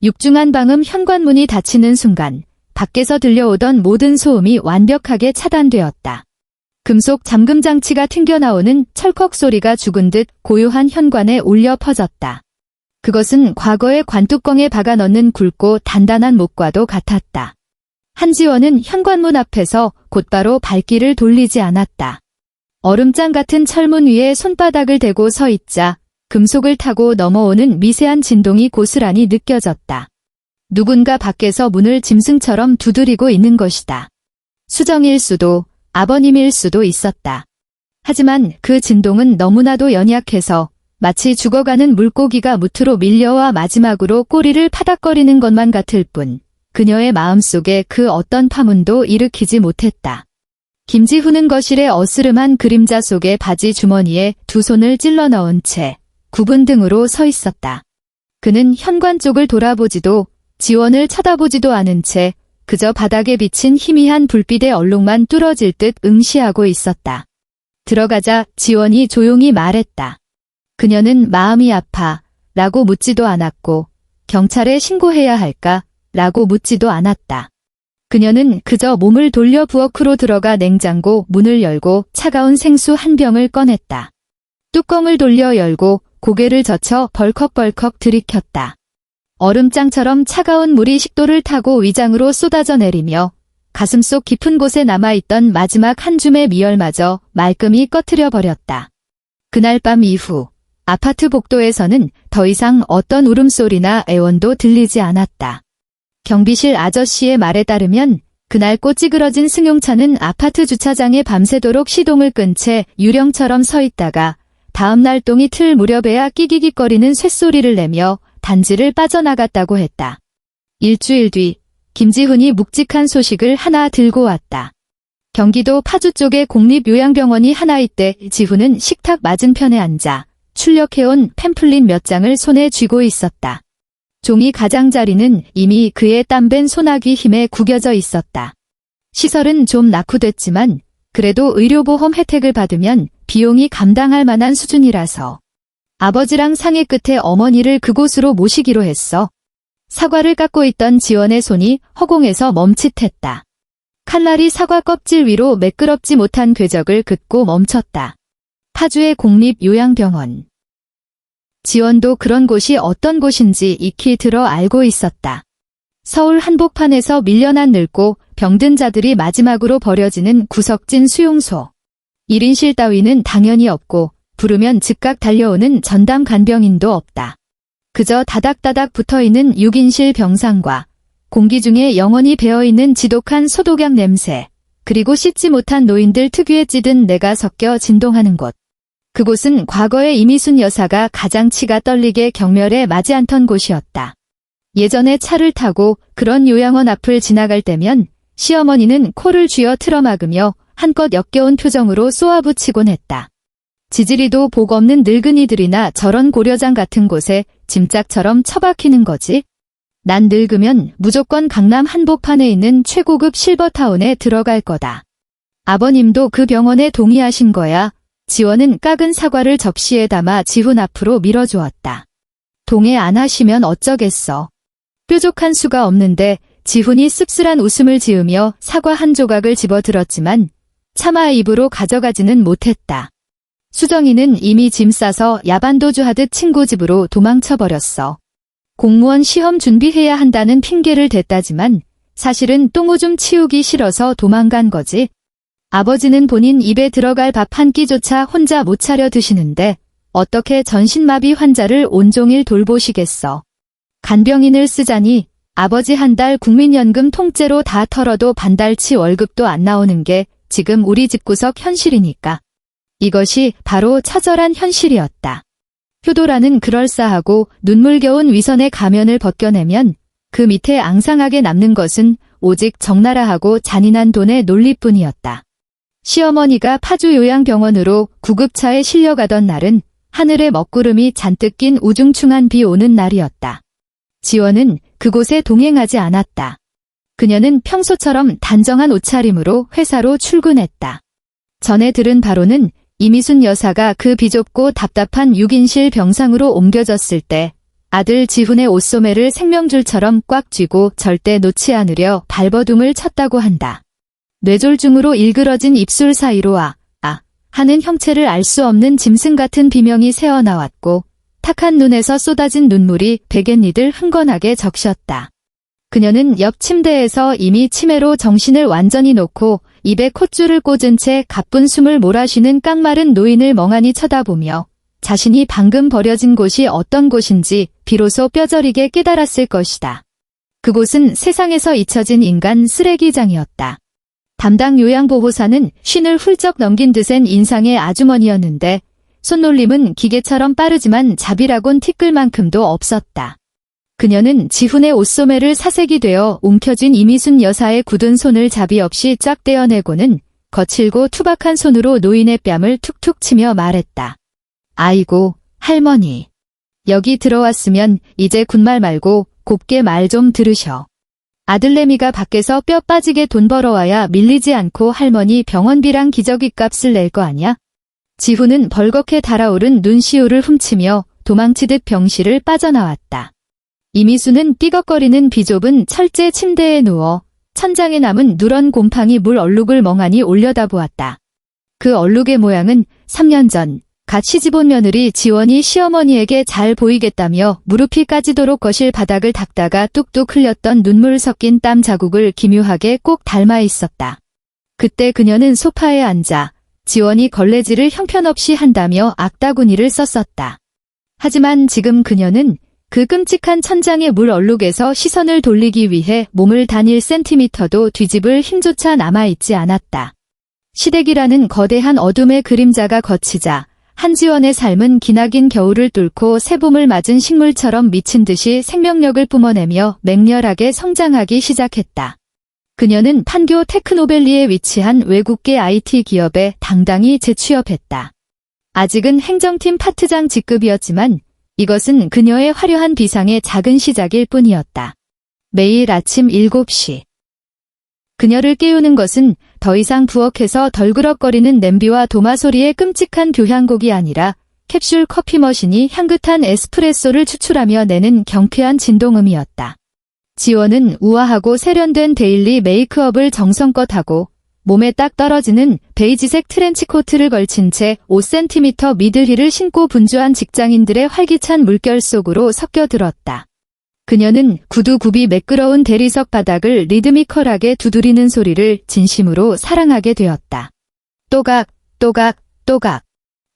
육중한 방음 현관문이 닫히는 순간 밖에서 들려오던 모든 소음이 완벽하게 차단되었다. 금속 잠금 장치가 튕겨나오는 철컥 소리가 죽은 듯 고요한 현관에 울려 퍼졌다. 그것은 과거의 관뚜껑에 박아 넣는 굵고 단단한 목과도 같았다. 한지원은 현관문 앞에서 곧바로 발길을 돌리지 않았다. 얼음장 같은 철문 위에 손바닥을 대고 서 있자 금속을 타고 넘어오는 미세한 진동이 고스란히 느껴졌다. 누군가 밖에서 문을 짐승처럼 두드리고 있는 것이다. 수정일 수도 아버님일 수도 있었다. 하지만 그 진동은 너무나도 연약해서 마치 죽어가는 물고기가 무트로 밀려와 마지막으로 꼬리를 파닥거리는 것만 같을 뿐 그녀의 마음속에 그 어떤 파문도 일으키지 못했다. 김지훈은 거실의 어스름한 그림자 속의 바지 주머니에 두 손을 찔러 넣은 채 굽은 등으로 서 있었다. 그는 현관 쪽을 돌아보지도 지원을 쳐다보지도 않은 채 그저 바닥에 비친 희미한 불빛의 얼룩만 뚫어질 듯 응시하고 있었다. 들어가자 지원이 조용히 말했다. 그녀는 마음이 아파 라고 묻지도 않았고 경찰에 신고해야 할까 라고 묻지도 않았다. 그녀는 그저 몸을 돌려 부엌으로 들어가 냉장고 문을 열고 차가운 생수 한 병을 꺼냈다. 뚜껑을 돌려 열고 고개를 젖혀 벌컥벌컥 들이켰다. 얼음장처럼 차가운 물이 식도를 타고 위장으로 쏟아져 내리며 가슴속 깊은 곳에 남아있던 마지막 한 줌의 미열마저 말끔히 꺼트려 버렸다. 그날 밤 이후 아파트 복도에서는 더 이상 어떤 울음소리나 애원도 들리지 않았다. 경비실 아저씨의 말에 따르면 그날 꽃 찌그러진 승용차는 아파트 주차장에 밤새도록 시동을 끈 채 유령처럼 서 있다가 다음날 똥이 틀 무렵에야 끼기기거리는 쇳소리를 내며 단지를 빠져나갔다고 했다. 일주일 뒤 김지훈이 묵직한 소식을 하나 들고 왔다. 경기도 파주 쪽에 공립요양병원이 하나 있대. 지훈은 식탁 맞은편에 앉아 출력해온 팸플릿 몇 장을 손에 쥐고 있었다. 종이 가장자리는 이미 그의 땀밴 소나기 힘에 구겨져 있었다. 시설은 좀 낙후됐지만 그래도 의료보험 혜택을 받으면 비용이 감당할 만한 수준이라서 아버지랑 상의 끝에 어머니를 그곳으로 모시기로 했어. 사과를 깎고 있던 지원의 손이 허공에서 멈칫했다. 칼날이 사과 껍질 위로 매끄럽지 못한 궤적을 긋고 멈췄다. 파주의 공립요양병원. 지원도 그런 곳이 어떤 곳인지 익히 들어 알고 있었다. 서울 한복판에서 밀려난 늙고 병든 자들이 마지막으로 버려지는 구석진 수용소. 1인실 따위는 당연히 없고 부르면 즉각 달려오는 전담 간병인도 없다. 그저 다닥다닥 붙어있는 6인실 병상과 공기 중에 영원히 배어있는 지독한 소독약 냄새, 그리고 씻지 못한 노인들 특유의 찌든 내가 섞여 진동하는 곳. 그곳은 과거에 이미순 여사가 가장 치가 떨리게 경멸에 맞이 않던 곳이었다. 예전에 차를 타고 그런 요양원 앞을 지나갈 때면 시어머니는 코를 쥐어 틀어막으며 한껏 역겨운 표정으로 쏘아붙이곤 했다. 지지리도 복 없는 늙은이들이나 저런 고려장 같은 곳에 짐짝처럼 처박히는 거지. 난 늙으면 무조건 강남 한복판에 있는 최고급 실버타운에 들어갈 거다. 아버님도 그 병원에 동의하신 거야. 지원은 깎은 사과를 접시에 담아 지훈 앞으로 밀어주었다. 동의 안 하시면 어쩌겠어. 뾰족한 수가 없는데 지훈이 씁쓸한 웃음을 지으며 사과 한 조각을 집어들었지만 차마 입으로 가져가지는 못했다. 수정이는 이미 짐 싸서 야반도주하듯 친구 집으로 도망쳐버렸어. 공무원 시험 준비해야 한다는 핑계를 댔다지만 사실은 똥오줌 치우기 싫어서 도망간 거지. 아버지는 본인 입에 들어갈 밥 한 끼조차 혼자 못 차려 드시는데 어떻게 전신마비 환자를 온종일 돌보시겠어. 간병인을 쓰자니 아버지 한 달 국민연금 통째로 다 털어도 반달치 월급도 안 나오는 게 지금 우리 집구석 현실이니까. 이것이 바로 처절한 현실이었다. 효도라는 그럴싸하고 눈물겨운 위선의 가면을 벗겨내면 그 밑에 앙상하게 남는 것은 오직 적나라하고 잔인한 돈의 논리뿐이었다. 시어머니가 파주 요양병원으로 구급차에 실려가던 날은 하늘에 먹구름이 잔뜩 낀 우중충한 비 오는 날이었다. 지원은 그곳에 동행하지 않았다. 그녀는 평소처럼 단정한 옷차림으로 회사로 출근했다. 전에 들은 바로는 이미순 여사가 그 비좁고 답답한 6인실 병상으로 옮겨졌을 때 아들 지훈의 옷소매를 생명줄처럼 꽉 쥐고 절대 놓지 않으려 발버둥을 쳤다고 한다. 뇌졸중으로 일그러진 입술 사이로 하는 형체를 알 수 없는 짐승 같은 비명이 새어나왔고 탁한 눈에서 쏟아진 눈물이 베갯니들 흥건하게 적셨다. 그녀는 옆 침대에서 이미 치매로 정신을 완전히 놓고 입에 콧줄을 꽂은 채 가쁜 숨을 몰아쉬는 깡마른 노인을 멍하니 쳐다보며 자신이 방금 버려진 곳이 어떤 곳인지 비로소 뼈저리게 깨달았을 것이다. 그곳은 세상에서 잊혀진 인간 쓰레기장이었다. 담당 요양보호사는 쉰을 훌쩍 넘긴 듯한 인상의 아주머니였는데 손놀림은 기계처럼 빠르지만 자비라곤 티끌만큼도 없었다. 그녀는 지훈의 옷소매를 사색이 되어 움켜쥔 이미순 여사의 굳은 손을 자비 없이 쫙 떼어내고는 거칠고 투박한 손으로 노인의 뺨을 툭툭 치며 말했다. 아이고, 할머니. 여기 들어왔으면 이제 군말 말고 곱게 말 좀 들으셔. 아들내미가 밖에서 뼈 빠지게 돈 벌어와야 밀리지 않고 할머니 병원비랑 기저귀 값을 낼 거 아냐? 지훈은 벌겋게 달아오른 눈시울을 훔치며 도망치듯 병실을 빠져나왔다. 이미수는 삐걱거리는 비좁은 철제 침대에 누워 천장에 남은 누런 곰팡이 물 얼룩을 멍하니 올려다보았다. 그 얼룩의 모양은 3년 전 갓 시집온 며느리 지원이 시어머니에게 잘 보이겠다며 무릎이 까지도록 거실 바닥을 닦다가 뚝뚝 흘렸던 눈물 섞인 땀 자국을 기묘하게 꼭 닮아 있었다. 그때 그녀는 소파에 앉아 지원이 걸레질을 형편없이 한다며 악다구니를 썼었다. 하지만 지금 그녀는 그 끔찍한 천장의 물 얼룩에서 시선을 돌리기 위해 몸을 단 1cm도 뒤집을 힘조차 남아있지 않았다. 시댁이라는 거대한 어둠의 그림자가 걷히자 한지원의 삶은 기나긴 겨울을 뚫고 새봄을 맞은 식물처럼 미친 듯이 생명력을 뿜어내며 맹렬하게 성장하기 시작했다. 그녀는 판교 테크노밸리에 위치한 외국계 IT 기업에 당당히 재취업했다. 아직은 행정팀 파트장 직급이었지만 이것은 그녀의 화려한 비상의 작은 시작일 뿐이었다. 매일 아침 7시. 그녀를 깨우는 것은 더 이상 부엌에서 덜그럭거리는 냄비와 도마 소리의 끔찍한 교향곡이 아니라 캡슐 커피 머신이 향긋한 에스프레소를 추출하며 내는 경쾌한 진동음이었다. 지원은 우아하고 세련된 데일리 메이크업을 정성껏 하고 몸에 딱 떨어지는 베이지색 트렌치코트를 걸친 채 5cm 미들힐을 신고 분주한 직장인들의 활기찬 물결 속으로 섞여들었다. 그녀는 구두굽이 매끄러운 대리석 바닥을 리드미컬하게 두드리는 소리를 진심으로 사랑하게 되었다. 또각, 또각, 또각.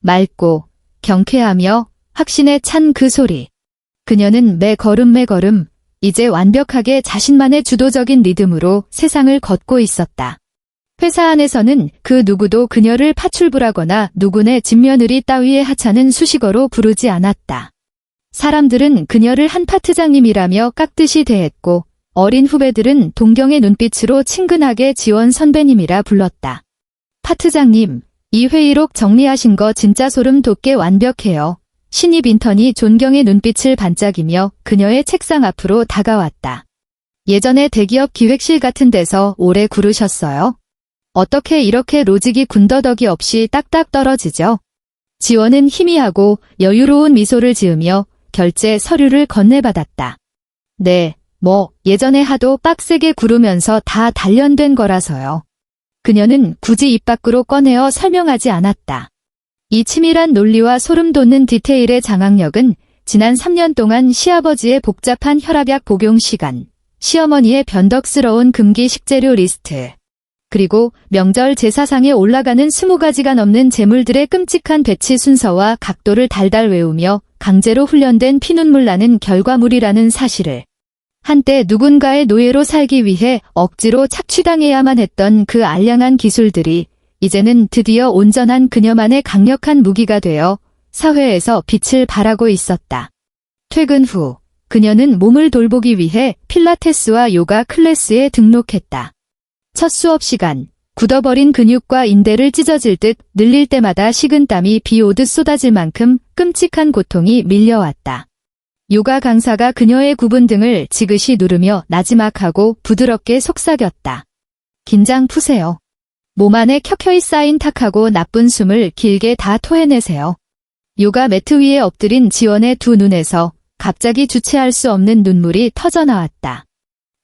맑고 경쾌하며 확신에 찬 그 소리. 그녀는 매 걸음 이제 완벽하게 자신만의 주도적인 리듬으로 세상을 걷고 있었다. 회사 안에서는 그 누구도 그녀를 파출부라거나 누구네 집며느리 따위의 하찮은 수식어로 부르지 않았다. 사람들은 그녀를 한 파트장님이라며 깍듯이 대했고 어린 후배들은 동경의 눈빛으로 친근하게 지원 선배님이라 불렀다. 파트장님, 이 회의록 정리하신 거 진짜 소름 돋게 완벽해요. 신입 인턴이 존경의 눈빛을 반짝이며 그녀의 책상 앞으로 다가왔다. 예전에 대기업 기획실 같은 데서 오래 구르셨어요? 어떻게 이렇게 로직이 군더더기 없이 딱딱 떨어지죠? 지원은 희미하고 여유로운 미소를 지으며 결제 서류를 건네받았다. 네, 예전에 하도 빡세게 구르면서 다 단련된 거라서요. 그녀는 굳이 입 밖으로 꺼내어 설명하지 않았다. 이 치밀한 논리와 소름 돋는 디테일의 장악력은 지난 3년 동안 시아버지의 복잡한 혈압약 복용 시간, 시어머니의 변덕스러운 금기 식재료 리스트, 그리고 명절 제사상에 올라가는 20가지가 넘는 재물들의 끔찍한 배치 순서와 각도를 달달 외우며 강제로 훈련된 피눈물 나는 결과물이라는 사실을 한때 누군가의 노예로 살기 위해 억지로 착취당해야만 했던 그 알량한 기술들이 이제는 드디어 온전한 그녀만의 강력한 무기가 되어 사회에서 빛을 발하고 있었다. 퇴근 후 그녀는 몸을 돌보기 위해 필라테스와 요가 클래스에 등록했다. 첫 수업 시간, 굳어버린 근육과 인대를 찢어질 듯 늘릴 때마다 식은땀이 비 오듯 쏟아질 만큼 끔찍한 고통이 밀려왔다. 요가 강사가 그녀의 굽은 등을 지그시 누르며 나지막하고 부드럽게 속삭였다. 긴장 푸세요. 몸 안에 켜켜이 쌓인 탁하고 나쁜 숨을 길게 다 토해내세요. 요가 매트 위에 엎드린 지원의 두 눈에서 갑자기 주체할 수 없는 눈물이 터져나왔다.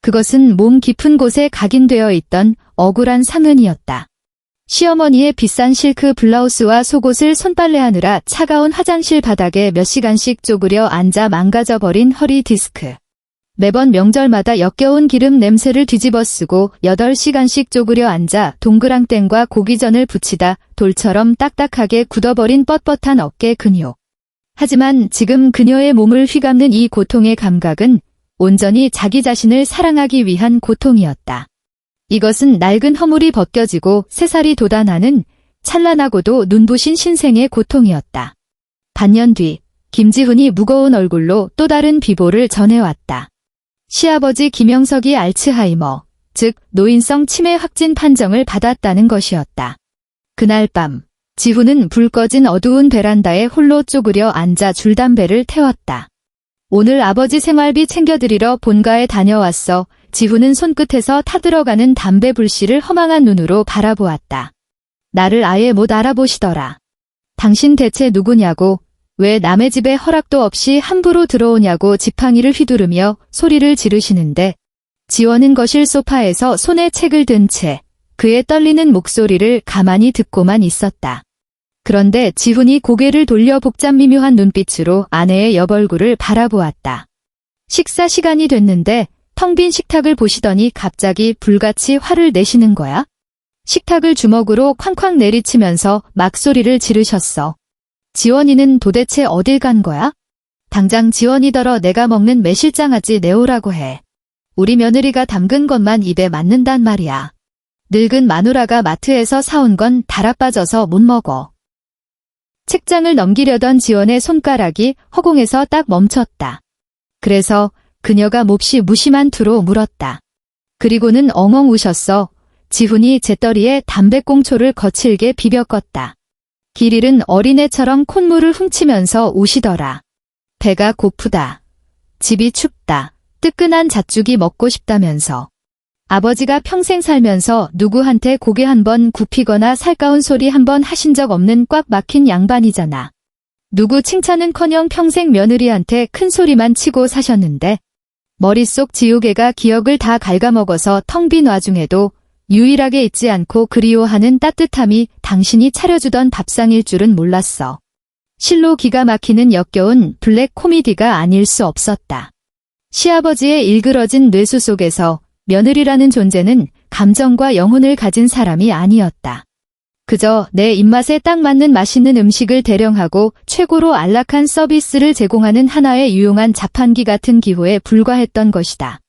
그것은 몸 깊은 곳에 각인되어 있던 억울한 상흔이었다. 시어머니의 비싼 실크 블라우스와 속옷을 손빨래하느라 차가운 화장실 바닥에 몇 시간씩 쪼그려 앉아 망가져버린 허리 디스크. 매번 명절마다 역겨운 기름 냄새를 뒤집어 쓰고 8시간씩 쪼그려 앉아 동그랑땡과 고기전을 부치다 돌처럼 딱딱하게 굳어버린 뻣뻣한 어깨 근육. 하지만 지금 그녀의 몸을 휘감는 이 고통의 감각은 온전히 자기 자신을 사랑하기 위한 고통이었다. 이것은 낡은 허물이 벗겨지고 새살이 돋아나는 찬란하고도 눈부신 신생의 고통이었다. 반년 뒤 김지훈이 무거운 얼굴로 또 다른 비보를 전해왔다. 시아버지 김영석이 알츠하이머, 즉 노인성 치매 확진 판정을 받았다는 것이었다. 그날 밤 지훈은 불 꺼진 어두운 베란다에 홀로 쪼그려 앉아 줄담배를 태웠다. 오늘 아버지 생활비 챙겨드리러 본가에 다녀왔어. 지훈은 손끝에서 타들어가는 담배 불씨를 허망한 눈으로 바라보았다. 나를 아예 못 알아보시더라. 당신 대체 누구냐고, 왜 남의 집에 허락도 없이 함부로 들어오냐고 지팡이를 휘두르며 소리를 지르시는데, 지원은 거실 소파에서 손에 책을 든 채 그의 떨리는 목소리를 가만히 듣고만 있었다. 그런데 지훈이 고개를 돌려 복잡 미묘한 눈빛으로 아내의 옆얼굴을 바라보았다. 식사 시간이 됐는데 텅 빈 식탁을 보시더니 갑자기 불같이 화를 내시는 거야? 식탁을 주먹으로 쾅쾅 내리치면서 막소리를 지르셨어. 지원이는 도대체 어딜 간 거야? 당장 지원이더러 내가 먹는 매실장아찌 내오라고 해. 우리 며느리가 담근 것만 입에 맞는단 말이야. 늙은 마누라가 마트에서 사온 건 달아 빠져서 못 먹어. 책장을 넘기려던 지원의 손가락이 허공에서 딱 멈췄다. 그래서 그녀가 몹시 무심한 투로 물었다. 그리고는 엉엉 우셨어. 지훈이 재떨이에 담배꽁초를 거칠게 비벼 껐다. 길 잃은 어린애처럼 콧물을 훔치면서 우시더라. 배가 고프다. 집이 춥다. 뜨끈한 잣죽이 먹고 싶다면서. 아버지가 평생 살면서 누구한테 고개 한번 굽히거나 살가운 소리 한번 하신 적 없는 꽉 막힌 양반이잖아. 누구 칭찬은커녕 평생 며느리한테 큰 소리만 치고 사셨는데 머릿속 지우개가 기억을 다 갉아먹어서 텅 빈 와중에도 유일하게 잊지 않고 그리워하는 따뜻함이 당신이 차려주던 밥상일 줄은 몰랐어. 실로 기가 막히는 역겨운 블랙 코미디가 아닐 수 없었다. 시아버지의 일그러진 뇌수 속에서 며느리라는 존재는 감정과 영혼을 가진 사람이 아니었다. 그저 내 입맛에 딱 맞는 맛있는 음식을 대령하고 최고로 안락한 서비스를 제공하는 하나의 유용한 자판기 같은 기호에 불과했던 것이다.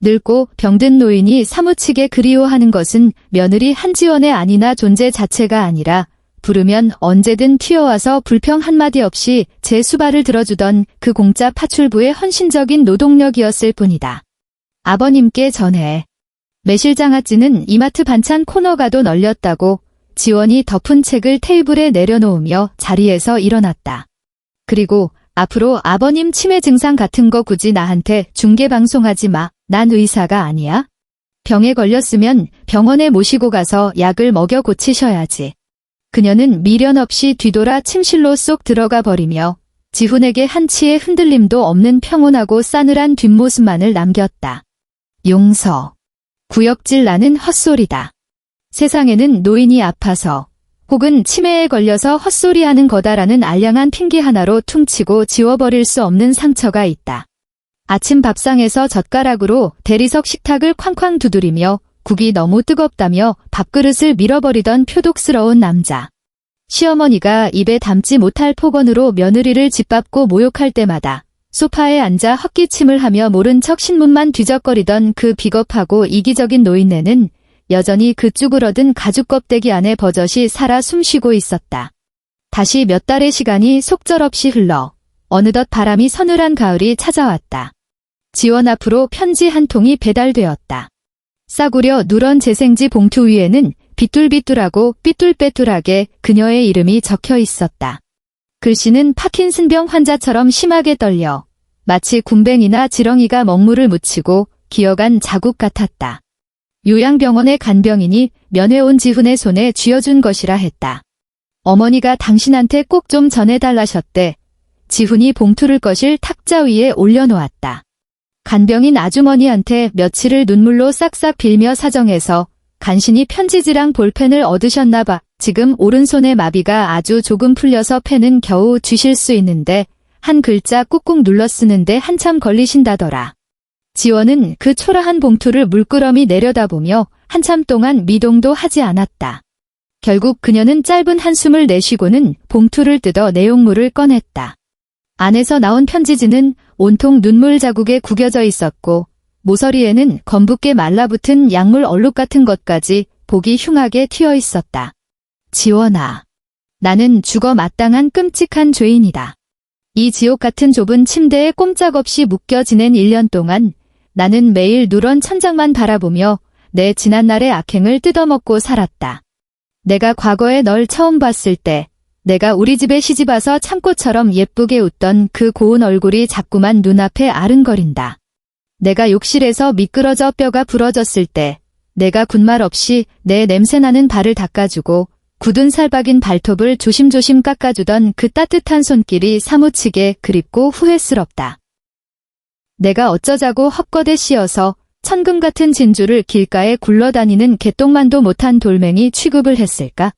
늙고 병든 노인이 사무치게 그리워하는 것은 며느리 한지원의 아니나 존재 자체가 아니라 부르면 언제든 튀어와서 불평 한마디 없이 제 수발을 들어주던 그 공짜 파출부의 헌신적인 노동력이었을 뿐이다. 아버님께 전해. 매실장아찌는 이마트 반찬 코너가도 널렸다고 지원이 덮은 책을 테이블에 내려놓으며 자리에서 일어났다. 그리고 앞으로 아버님 치매 증상 같은 거 굳이 나한테 중계방송하지 마. 난 의사가 아니야. 병에 걸렸으면 병원에 모시고 가서 약을 먹여 고치셔야지. 그녀는 미련 없이 뒤돌아 침실로 쏙 들어가 버리며 지훈에게 한치의 흔들림도 없는 평온하고 싸늘한 뒷모습만을 남겼다. 용서. 구역질 나는 헛소리다. 세상에는 노인이 아파서 혹은 치매에 걸려서 헛소리하는 거다라는 알량한 핑계 하나로 퉁치고 지워버릴 수 없는 상처가 있다. 아침 밥상에서 젓가락으로 대리석 식탁을 쾅쾅 두드리며 국이 너무 뜨겁다며 밥그릇을 밀어버리던 표독스러운 남자. 시어머니가 입에 담지 못할 폭언으로 며느리를 짓밟고 모욕할 때마다 소파에 앉아 헛기침을 하며 모른 척 신문만 뒤적거리던 그 비겁하고 이기적인 노인네는 여전히 그 쭈그러든 가죽 껍데기 안에 버젓이 살아 숨쉬고 있었다. 다시 몇 달의 시간이 속절없이 흘러 어느덧 바람이 서늘한 가을이 찾아왔다. 지원 앞으로 편지 한 통이 배달되었다. 싸구려 누런 재생지 봉투 위에는 비뚤비뚤하고 삐뚤빼뚤하게 그녀의 이름이 적혀 있었다. 글씨는 파킨슨병 환자처럼 심하게 떨려 마치 굼벵이나 지렁이가 먹물을 묻히고 기어간 자국 같았다. 요양병원의 간병인이 면회 온 지훈의 손에 쥐어준 것이라 했다. 어머니가 당신한테 꼭 좀 전해달라셨대. 지훈이 봉투를 거실 탁자 위에 올려놓았다. 간병인 아주머니한테 며칠을 눈물로 싹싹 빌며 사정해서 간신히 편지지랑 볼펜을 얻으셨나 봐. 지금 오른손의 마비가 아주 조금 풀려서 펜은 겨우 쥐실 수 있는데 한 글자 꾹꾹 눌러 쓰는데 한참 걸리신다더라. 지원은 그 초라한 봉투를 물끄러미 내려다보며 한참 동안 미동도 하지 않았다. 결국 그녀는 짧은 한숨을 내쉬고는 봉투를 뜯어 내용물을 꺼냈다. 안에서 나온 편지지는 온통 눈물 자국에 구겨져 있었고 모서리에는 검붉게 말라붙은 약물 얼룩 같은 것까지 보기 흉하게 튀어 있었다. 지원아, 나는 죽어 마땅한 끔찍한 죄인이다. 이 지옥 같은 좁은 침대에 꼼짝없이 묶여 지낸 1년 동안 나는 매일 누런 천장만 바라보며 내 지난날의 악행을 뜯어먹고 살았다. 내가 과거에 널 처음 봤을 때 내가 우리 집에 시집와서 창꽃처럼 예쁘게 웃던 그 고운 얼굴이 자꾸만 눈앞에 아른거린다. 내가 욕실에서 미끄러져 뼈가 부러졌을 때 내가 군말 없이 내 냄새나는 발을 닦아주고 굳은 살 박인 발톱을 조심조심 깎아주던 그 따뜻한 손길이 사무치게 그립고 후회스럽다. 내가 어쩌자고 헛것에 씌어서 천금 같은 진주를 길가에 굴러다니는 개똥만도 못한 돌멩이 취급을 했을까?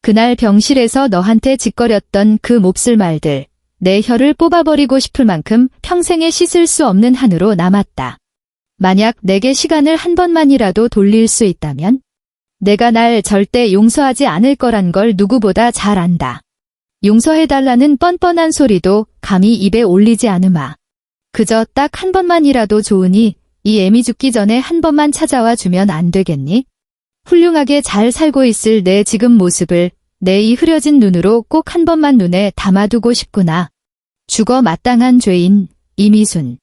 그날 병실에서 너한테 짓거렸던 그 몹쓸 말들, 내 혀를 뽑아버리고 싶을 만큼 평생에 씻을 수 없는 한으로 남았다. 만약 내게 시간을 한 번만이라도 돌릴 수 있다면? 내가 날 절대 용서하지 않을 거란 걸 누구보다 잘 안다. 용서해달라는 뻔뻔한 소리도 감히 입에 올리지 않으마. 그저 딱 한 번만이라도 좋으니 이 애미 죽기 전에 한 번만 찾아와 주면 안 되겠니? 훌륭하게 잘 살고 있을 내 지금 모습을 내 이 흐려진 눈으로 꼭 한 번만 눈에 담아두고 싶구나. 죽어 마땅한 죄인, 이미순.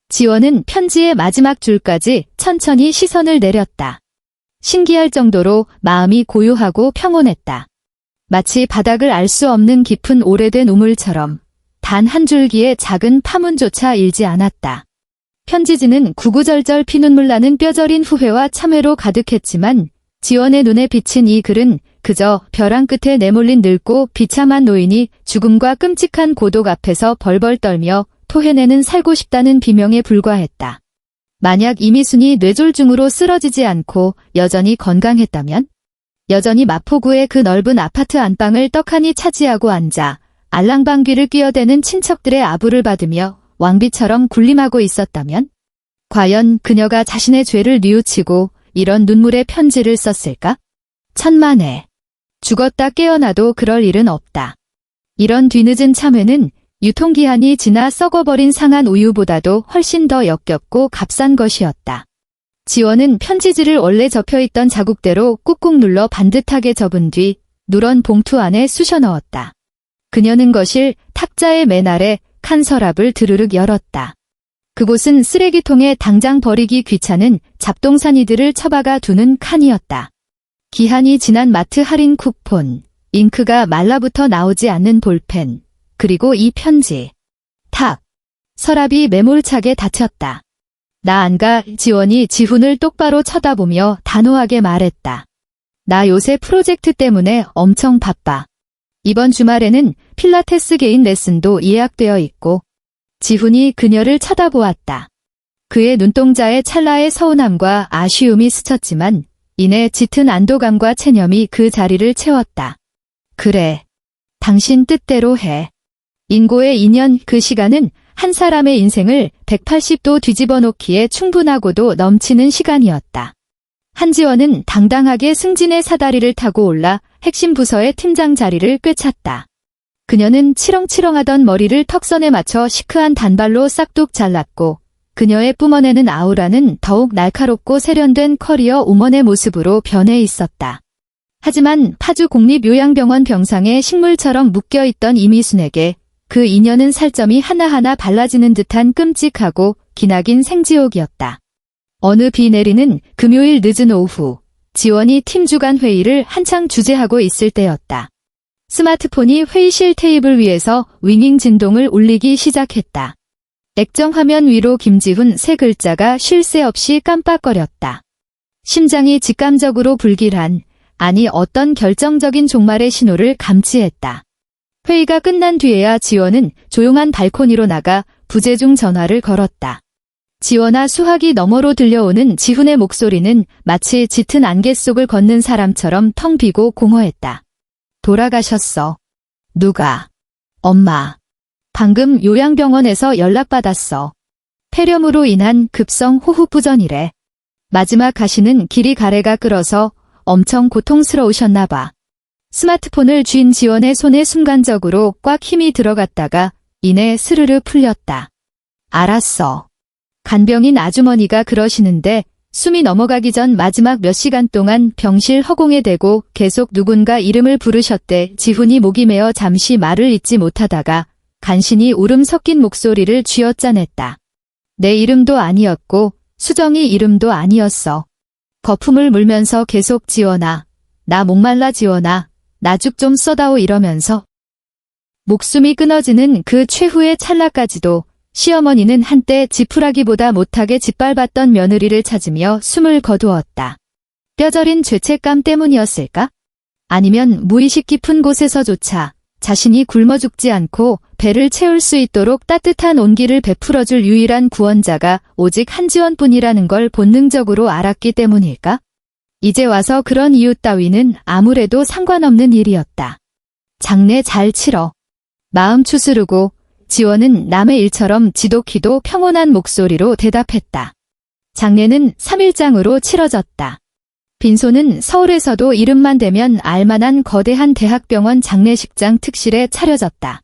지원은 편지의 마지막 줄까지 천천히 시선을 내렸다. 신기할 정도로 마음이 고요하고 평온했다. 마치 바닥을 알 수 없는 깊은 오래된 우물처럼 단 한 줄기의 작은 파문조차 일지 않았다. 편지지는 구구절절 피눈물 나는 뼈저린 후회와 참회로 가득했지만 지원의 눈에 비친 이 글은 그저 벼랑 끝에 내몰린 늙고 비참한 노인이 죽음과 끔찍한 고독 앞에서 벌벌 떨며 토해내는 살고 싶다는 비명에 불과했다. 만약 이미순이 뇌졸중으로 쓰러지지 않고 여전히 건강했다면? 여전히 마포구의 그 넓은 아파트 안방을 떡하니 차지하고 앉아 알랑방귀를 뀌어대는 친척들의 아부를 받으며 왕비처럼 군림하고 있었다면? 과연 그녀가 자신의 죄를 뉘우치고 이런 눈물의 편지를 썼을까? 천만에. 죽었다 깨어나도 그럴 일은 없다. 이런 뒤늦은 참회는 유통기한이 지나 썩어버린 상한 우유보다도 훨씬 더 역겹고 값싼 것이었다. 지원은 편지지를 원래 접혀있던 자국대로 꾹꾹 눌러 반듯하게 접은 뒤 누런 봉투 안에 쑤셔 넣었다. 그녀는 거실 탁자의 맨 아래 칸 서랍을 드르륵 열었다. 그곳은 쓰레기통에 당장 버리기 귀찮은 잡동사니들을 처박아 두는 칸이었다. 기한이 지난 마트 할인 쿠폰, 잉크가 말라붙어 나오지 않는 볼펜, 그리고 이 편지. 탁! 서랍이 매몰차게 닫혔다. 나 안 가. 지원이 지훈을 똑바로 쳐다보며 단호하게 말했다. 나 요새 프로젝트 때문에 엄청 바빠. 이번 주말에는 필라테스 개인 레슨도 예약되어 있고. 지훈이 그녀를 쳐다보았다. 그의 눈동자에 찰나의 서운함과 아쉬움이 스쳤지만 이내 짙은 안도감과 체념이 그 자리를 채웠다. 그래. 당신 뜻대로 해. 인고의 인연 그 시간은 한 사람의 인생을 180도 뒤집어 놓기에 충분하고도 넘치는 시간이었다. 한지원은 당당하게 승진의 사다리를 타고 올라 핵심 부서의 팀장 자리를 꿰찼다. 그녀는 치렁치렁하던 머리를 턱선에 맞춰 시크한 단발로 싹둑 잘랐고 그녀의 뿜어내는 아우라는 더욱 날카롭고 세련된 커리어 우먼의 모습으로 변해 있었다. 하지만 파주 국립요양병원 병상에 식물처럼 묶여있던 이미순에게 그 인연은 살점이 하나하나 발라지는 듯한 끔찍하고 기나긴 생지옥이었다. 어느 비 내리는 금요일 늦은 오후, 지원이 팀 주간 회의를 한창 주재하고 있을 때였다. 스마트폰이 회의실 테이블 위에서 윙윙 진동을 울리기 시작했다. 액정 화면 위로 김지훈 세 글자가 쉴 새 없이 깜빡거렸다. 심장이 직감적으로 불길한, 아니 어떤 결정적인 종말의 신호를 감지했다. 회의가 끝난 뒤에야 지원은 조용한 발코니로 나가 부재중 전화를 걸었다. 지원아 수화기 너머로 들려오는 지훈의 목소리는 마치 짙은 안개 속을 걷는 사람처럼 텅 비고 공허했다. 돌아가셨어. 누가? 엄마. 방금 요양병원에서 연락받았어. 폐렴으로 인한 급성 호흡부전이래. 마지막 가시는 길이 가래가 끓어서 엄청 고통스러우셨나 봐. 스마트폰을 쥔 지원의 손에 순간적으로 꽉 힘이 들어갔다가 이내 스르르 풀렸다. 알았어. 간병인 아주머니가 그러시는데 숨이 넘어가기 전 마지막 몇 시간 동안 병실 허공에 대고 계속 누군가 이름을 부르셨대. 지훈이 목이 메어 잠시 말을 잇지 못하다가 간신히 울음 섞인 목소리를 쥐어짜냈다. 내 이름도 아니었고 수정이 이름도 아니었어. 거품을 물면서 계속 지원아. 나 목말라 지원아. 나죽 좀 써다오 이러면서 목숨이 끊어지는 그 최후의 찰나까지도 시어머니는 한때 지푸라기보다 못하게 짓밟았던 며느리를 찾으며 숨을 거두었다. 뼈저린 죄책감 때문이었을까? 아니면 무의식 깊은 곳에서조차 자신이 굶어 죽지 않고 배를 채울 수 있도록 따뜻한 온기를 베풀어줄 유일한 구원자가 오직 한지원뿐이라는 걸 본능적으로 알았기 때문일까? 이제 와서 그런 이유 따위는 아무래도 상관없는 일이었다. 장례 잘 치러. 마음 추스르고 지원은 남의 일처럼 지독히도 평온한 목소리로 대답했다. 장례는 3일장으로 치러졌다. 빈소는 서울에서도 이름만 대면 알만한 거대한 대학병원 장례식장 특실에 차려졌다.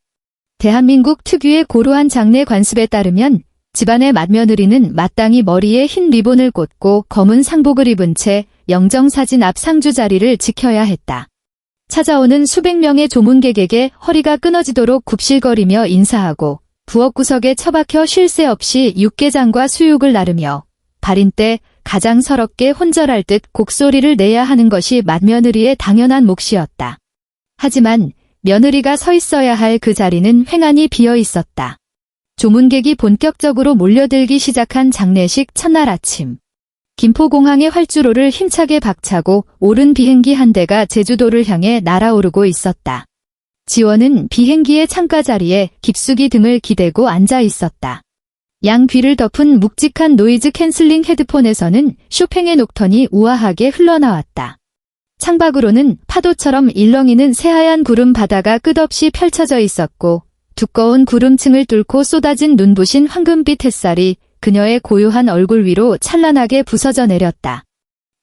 대한민국 특유의 고루한 장례 관습에 따르면 집안의 맏며느리는 마땅히 머리에 흰 리본을 꽂고 검은 상복을 입은 채 영정사진 앞 상주 자리를 지켜야 했다. 찾아오는 수백 명의 조문객에게 허리가 끊어지도록 굽실거리며 인사하고 부엌구석에 처박혀 쉴 새 없이 육개장과 수육을 나르며 발인 때 가장 서럽게 혼절할 듯 곡소리를 내야 하는 것이 맏며느리의 당연한 몫이었다. 하지만 며느리가 서 있어야 할 그 자리는 횡하니 비어 있었다. 조문객이 본격적으로 몰려들기 시작한 장례식 첫날 아침. 김포공항의 활주로를 힘차게 박차고 오른 비행기 한 대가 제주도를 향해 날아오르고 있었다. 지원은 비행기의 창가 자리에 깊숙이 등을 기대고 앉아 있었다. 양 귀를 덮은 묵직한 노이즈 캔슬링 헤드폰에서는 쇼팽의 녹턴이 우아하게 흘러나왔다. 창밖으로는 파도처럼 일렁이는 새하얀 구름 바다가 끝없이 펼쳐져 있었고 두꺼운 구름층을 뚫고 쏟아진 눈부신 황금빛 햇살이 그녀의 고요한 얼굴 위로 찬란하게 부서져 내렸다.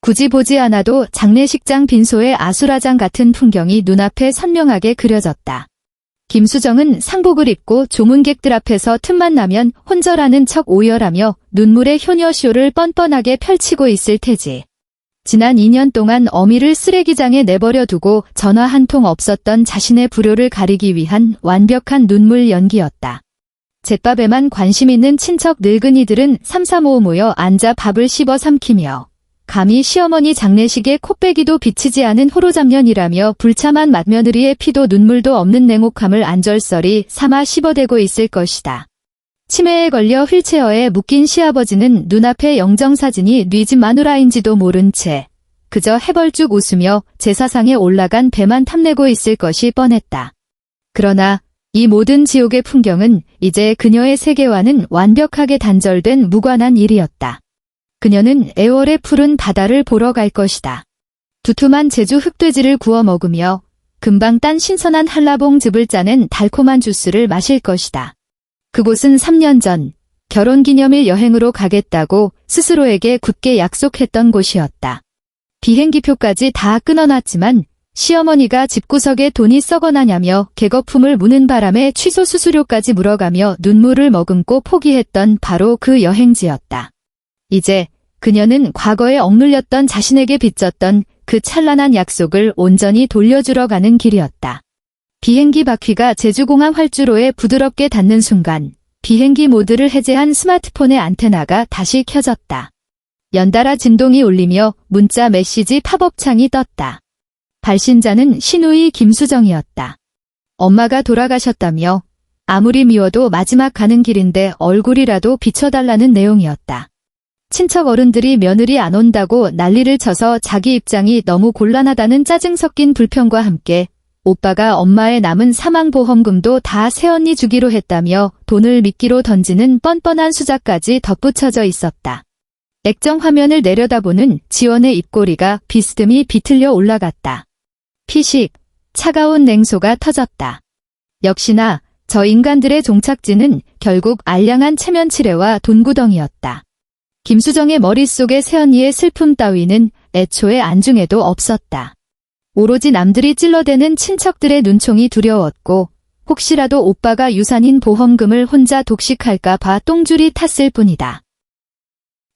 굳이 보지 않아도 장례식장 빈소의 아수라장 같은 풍경이 눈앞에 선명하게 그려졌다. 김수정은 상복을 입고 조문객들 앞에서 틈만 나면 혼절하는 척 오열하며 눈물의 효녀쇼를 뻔뻔하게 펼치고 있을 테지. 지난 2년 동안 어미를 쓰레기장에 내버려 두고 전화 한 통 없었던 자신의 불효를 가리기 위한 완벽한 눈물 연기였다. 잿밥에만 관심 있는 친척 늙은이들은 삼삼오오 모여 앉아 밥을 씹어 삼키며 감히 시어머니 장례식에 코빼기도 비치지 않은 호로잡년이라며 불참한 맏며느리의 피도 눈물도 없는 냉혹함을 안절설이 삼아 씹어대고 있을 것이다. 치매에 걸려 휠체어에 묶인 시아버지는 눈앞에 영정사진이 뉘집 마누라인지도 모른 채 그저 해벌쭉 웃으며 제사상에 올라간 배만 탐내고 있을 것이 뻔했다. 그러나 이 모든 지옥의 풍경은 이제 그녀의 세계와는 완벽하게 단절된 무관한 일이었다. 그녀는 애월의 푸른 바다를 보러 갈 것이다. 두툼한 제주 흑돼지를 구워 먹으며 금방 딴 신선한 한라봉즙을 짜낸 달콤한 주스를 마실 것이다. 그곳은 3년 전 결혼기념일 여행으로 가겠다고 스스로에게 굳게 약속했던 곳이었다. 비행기표까지 다 끊어놨지만 시어머니가 집구석에 돈이 썩어나냐며 개거품을 무는 바람에 취소 수수료까지 물어가며 눈물을 머금고 포기했던 바로 그 여행지였다. 이제 그녀는 과거에 억눌렸던 자신에게 빚졌던 그 찬란한 약속을 온전히 돌려주러 가는 길이었다. 비행기 바퀴가 제주공항 활주로에 부드럽게 닿는 순간 비행기 모드를 해제한 스마트폰의 안테나가 다시 켜졌다. 연달아 진동이 울리며 문자 메시지 팝업 창이 떴다. 발신자는 신우이 김수정이었다. 엄마가 돌아가셨다며 아무리 미워도 마지막 가는 길인데 얼굴이라도 비춰달라는 내용이었다. 친척 어른들이 며느리 안 온다고 난리를 쳐서 자기 입장이 너무 곤란하다는 짜증 섞인 불평과 함께 오빠가 엄마의 남은 사망보험금도 다 새언니 주기로 했다며 돈을 미끼로 던지는 뻔뻔한 수작까지 덧붙여져 있었다. 액정 화면을 내려다보는 지원의 입꼬리가 비스듬히 비틀려 올라갔다. 피식, 차가운 냉소가 터졌다. 역시나 저 인간들의 종착지는 결국 알량한 체면치레와 돈구덩이였다. 김수정의 머릿속에 새언니의 슬픔 따위는 애초에 안중에도 없었다. 오로지 남들이 찔러대는 친척들의 눈총이 두려웠고 혹시라도 오빠가 유산인 보험금을 혼자 독식할까 봐 똥줄이 탔을 뿐이다.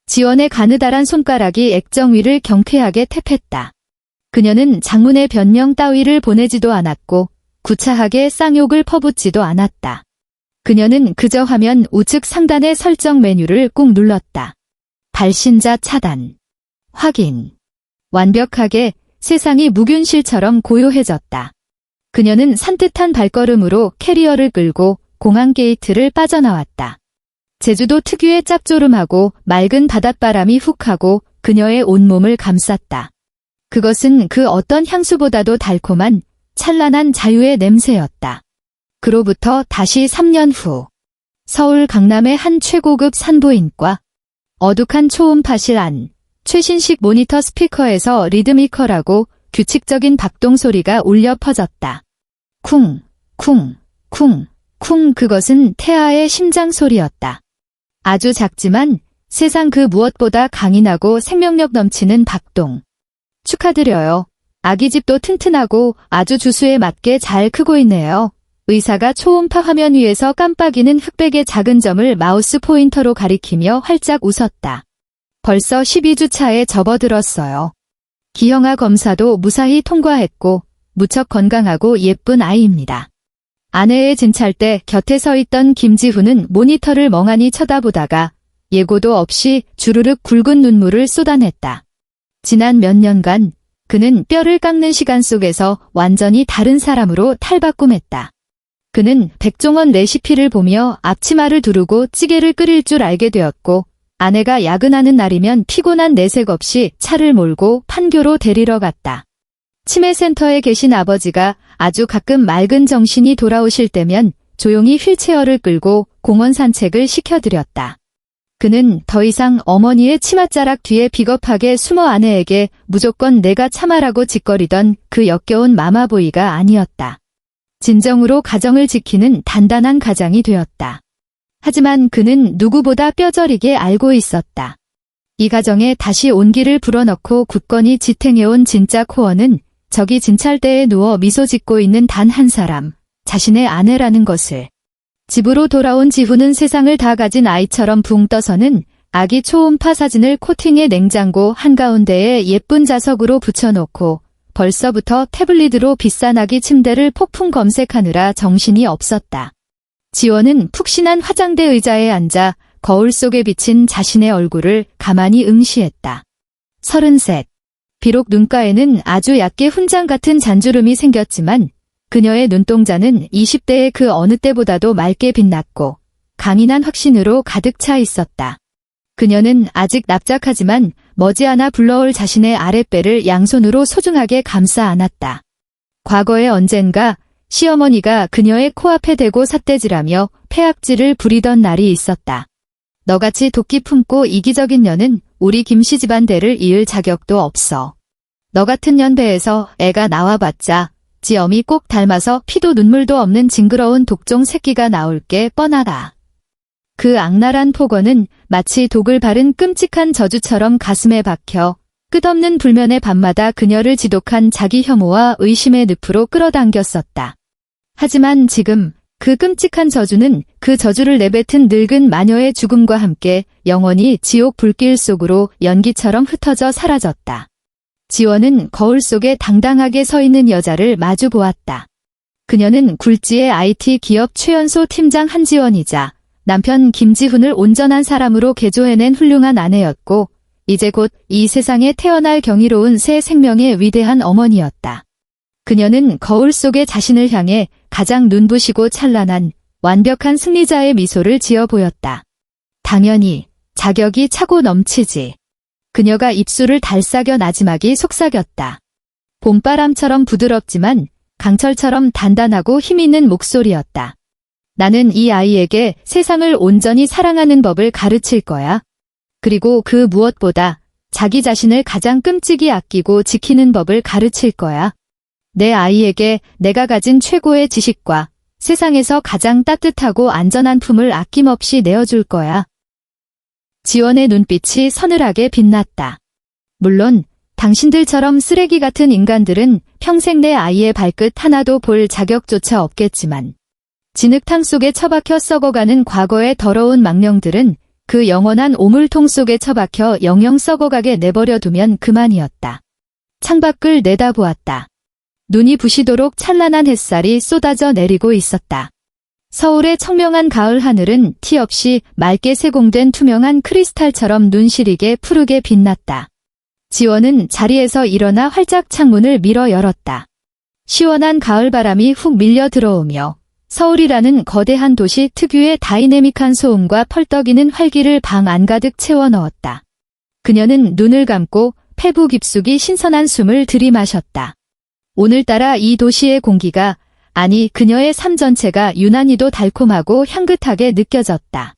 지원의 가느다란 손가락이 액정 위를 경쾌하게 탭했다. 그녀는 장문의 변명 따위를 보내지도 않았고 구차하게 쌍욕을 퍼붓지도 않았다. 그녀는 그저 화면 우측 상단의 설정 메뉴를 꾹 눌렀다. 발신자 차단. 확인. 완벽하게 세상이 무균실처럼 고요해졌다. 그녀는 산뜻한 발걸음으로 캐리어를 끌고 공항 게이트를 빠져나왔다. 제주도 특유의 짭조름하고 맑은 바닷바람이 훅하고 그녀의 온몸을 감쌌다. 그것은 그 어떤 향수보다도 달콤한 찬란한 자유의 냄새였다. 그로부터 다시 3년 후, 서울 강남의 한 최고급 산부인과, 어둑한 초음파실 안, 최신식 모니터 스피커에서 리드미컬하고 규칙적인 박동 소리가 울려 퍼졌다. 쿵, 쿵, 쿵, 쿵. 그것은 태아의 심장 소리였다. 아주 작지만 세상 그 무엇보다 강인하고 생명력 넘치는 박동. 축하드려요. 아기 집도 튼튼하고 아주 주수에 맞게 잘 크고 있네요. 의사가 초음파 화면 위에서 깜빡이는 흑백의 작은 점을 마우스 포인터로 가리키며 활짝 웃었다. 벌써 12주 차에 접어들었어요. 기형아 검사도 무사히 통과했고 무척 건강하고 예쁜 아이입니다. 아내의 진찰 때 곁에 서 있던 김지훈은 모니터를 멍하니 쳐다보다가 예고도 없이 주르륵 굵은 눈물을 쏟아냈다. 지난 몇 년간 그는 뼈를 깎는 시간 속에서 완전히 다른 사람으로 탈바꿈했다. 그는 백종원 레시피를 보며 앞치마를 두르고 찌개를 끓일 줄 알게 되었고 아내가 야근하는 날이면 피곤한 내색 없이 차를 몰고 판교로 데리러 갔다. 치매센터에 계신 아버지가 아주 가끔 맑은 정신이 돌아오실 때면 조용히 휠체어를 끌고 공원 산책을 시켜드렸다. 그는 더 이상 어머니의 치맛자락 뒤에 비겁하게 숨어 아내에게 무조건 내가 참아라고 짓거리던 그 역겨운 마마보이가 아니었다. 진정으로 가정을 지키는 단단한 가장이 되었다. 하지만 그는 누구보다 뼈저리게 알고 있었다. 이 가정에 다시 온기를 불어넣고 굳건히 지탱해온 진짜 코어는 저기 진찰대에 누워 미소 짓고 있는 단 한 사람, 자신의 아내라는 것을. 집으로 돌아온 지훈은 세상을 다 가진 아이처럼 붕 떠서는 아기 초음파 사진을 코팅해 냉장고 한가운데에 예쁜 자석으로 붙여놓고 벌써부터 태블릿으로 비싼 아기 침대를 폭풍 검색하느라 정신이 없었다. 지원은 푹신한 화장대 의자에 앉아 거울 속에 비친 자신의 얼굴을 가만히 응시했다. 33. 비록 눈가에는 아주 얕게 훈장 같은 잔주름이 생겼지만 그녀의 눈동자는 20대의 그 어느 때보다도 맑게 빛났고 강인한 확신으로 가득 차 있었다. 그녀는 아직 납작하지만 머지않아 불러올 자신의 아랫배를 양손으로 소중하게 감싸 안았다. 과거에 언젠가 시어머니가 그녀의 코앞에 대고 삿대질하며 폐악질을 부리던 날이 있었다. 너같이 도끼 품고 이기적인 년은 우리 김씨 집안대를 이을 자격도 없어. 너 같은 년 배에서 애가 나와봤자 지 어미 꼭 닮아서 피도 눈물도 없는 징그러운 독종 새끼가 나올 게 뻔하다. 그 악랄한 폭언은 마치 독을 바른 끔찍한 저주처럼 가슴에 박혀 끝없는 불면의 밤마다 그녀를 지독한 자기 혐오와 의심의 늪으로 끌어당겼었다. 하지만 지금 그 끔찍한 저주는 그 저주를 내뱉은 늙은 마녀의 죽음과 함께 영원히 지옥 불길 속으로 연기처럼 흩어져 사라졌다. 지원은 거울 속에 당당하게 서 있는 여자를 마주 보았다. 그녀는 굴지의 IT 기업 최연소 팀장 한지원이자 남편 김지훈을 온전한 사람으로 개조해낸 훌륭한 아내였고 이제 곧 이 세상에 태어날 경이로운 새 생명의 위대한 어머니였다. 그녀는 거울 속의 자신을 향해 가장 눈부시고 찬란한 완벽한 승리자의 미소를 지어 보였다. 당연히 자격이 차고 넘치지. 그녀가 입술을 달싹여 나지막이 속삭였다. 봄바람처럼 부드럽지만 강철처럼 단단하고 힘있는 목소리였다. 나는 이 아이에게 세상을 온전히 사랑하는 법을 가르칠 거야. 그리고 그 무엇보다 자기 자신을 가장 끔찍이 아끼고 지키는 법을 가르칠 거야. 내 아이에게 내가 가진 최고의 지식과 세상에서 가장 따뜻하고 안전한 품을 아낌없이 내어줄 거야. 지원의 눈빛이 서늘하게 빛났다. 물론 당신들처럼 쓰레기 같은 인간들은 평생 내 아이의 발끝 하나도 볼 자격조차 없겠지만 진흙탕 속에 처박혀 썩어가는 과거의 더러운 망령들은 그 영원한 오물통 속에 처박혀 영영 썩어가게 내버려두면 그만이었다. 창밖을 내다보았다. 눈이 부시도록 찬란한 햇살이 쏟아져 내리고 있었다. 서울의 청명한 가을 하늘은 티 없이 맑게 세공된 투명한 크리스탈처럼 눈시리게 푸르게 빛났다. 지원은 자리에서 일어나 활짝 창문을 밀어 열었다. 시원한 가을바람이 훅 밀려 들어오며 서울이라는 거대한 도시 특유의 다이내믹한 소음과 펄떡이는 활기를 방 안가득 채워 넣었다. 그녀는 눈을 감고 폐부 깊숙이 신선한 숨을 들이마셨다. 오늘따라 이 도시의 공기가, 아니 그녀의 삶 전체가 유난히도 달콤하고 향긋하게 느껴졌다.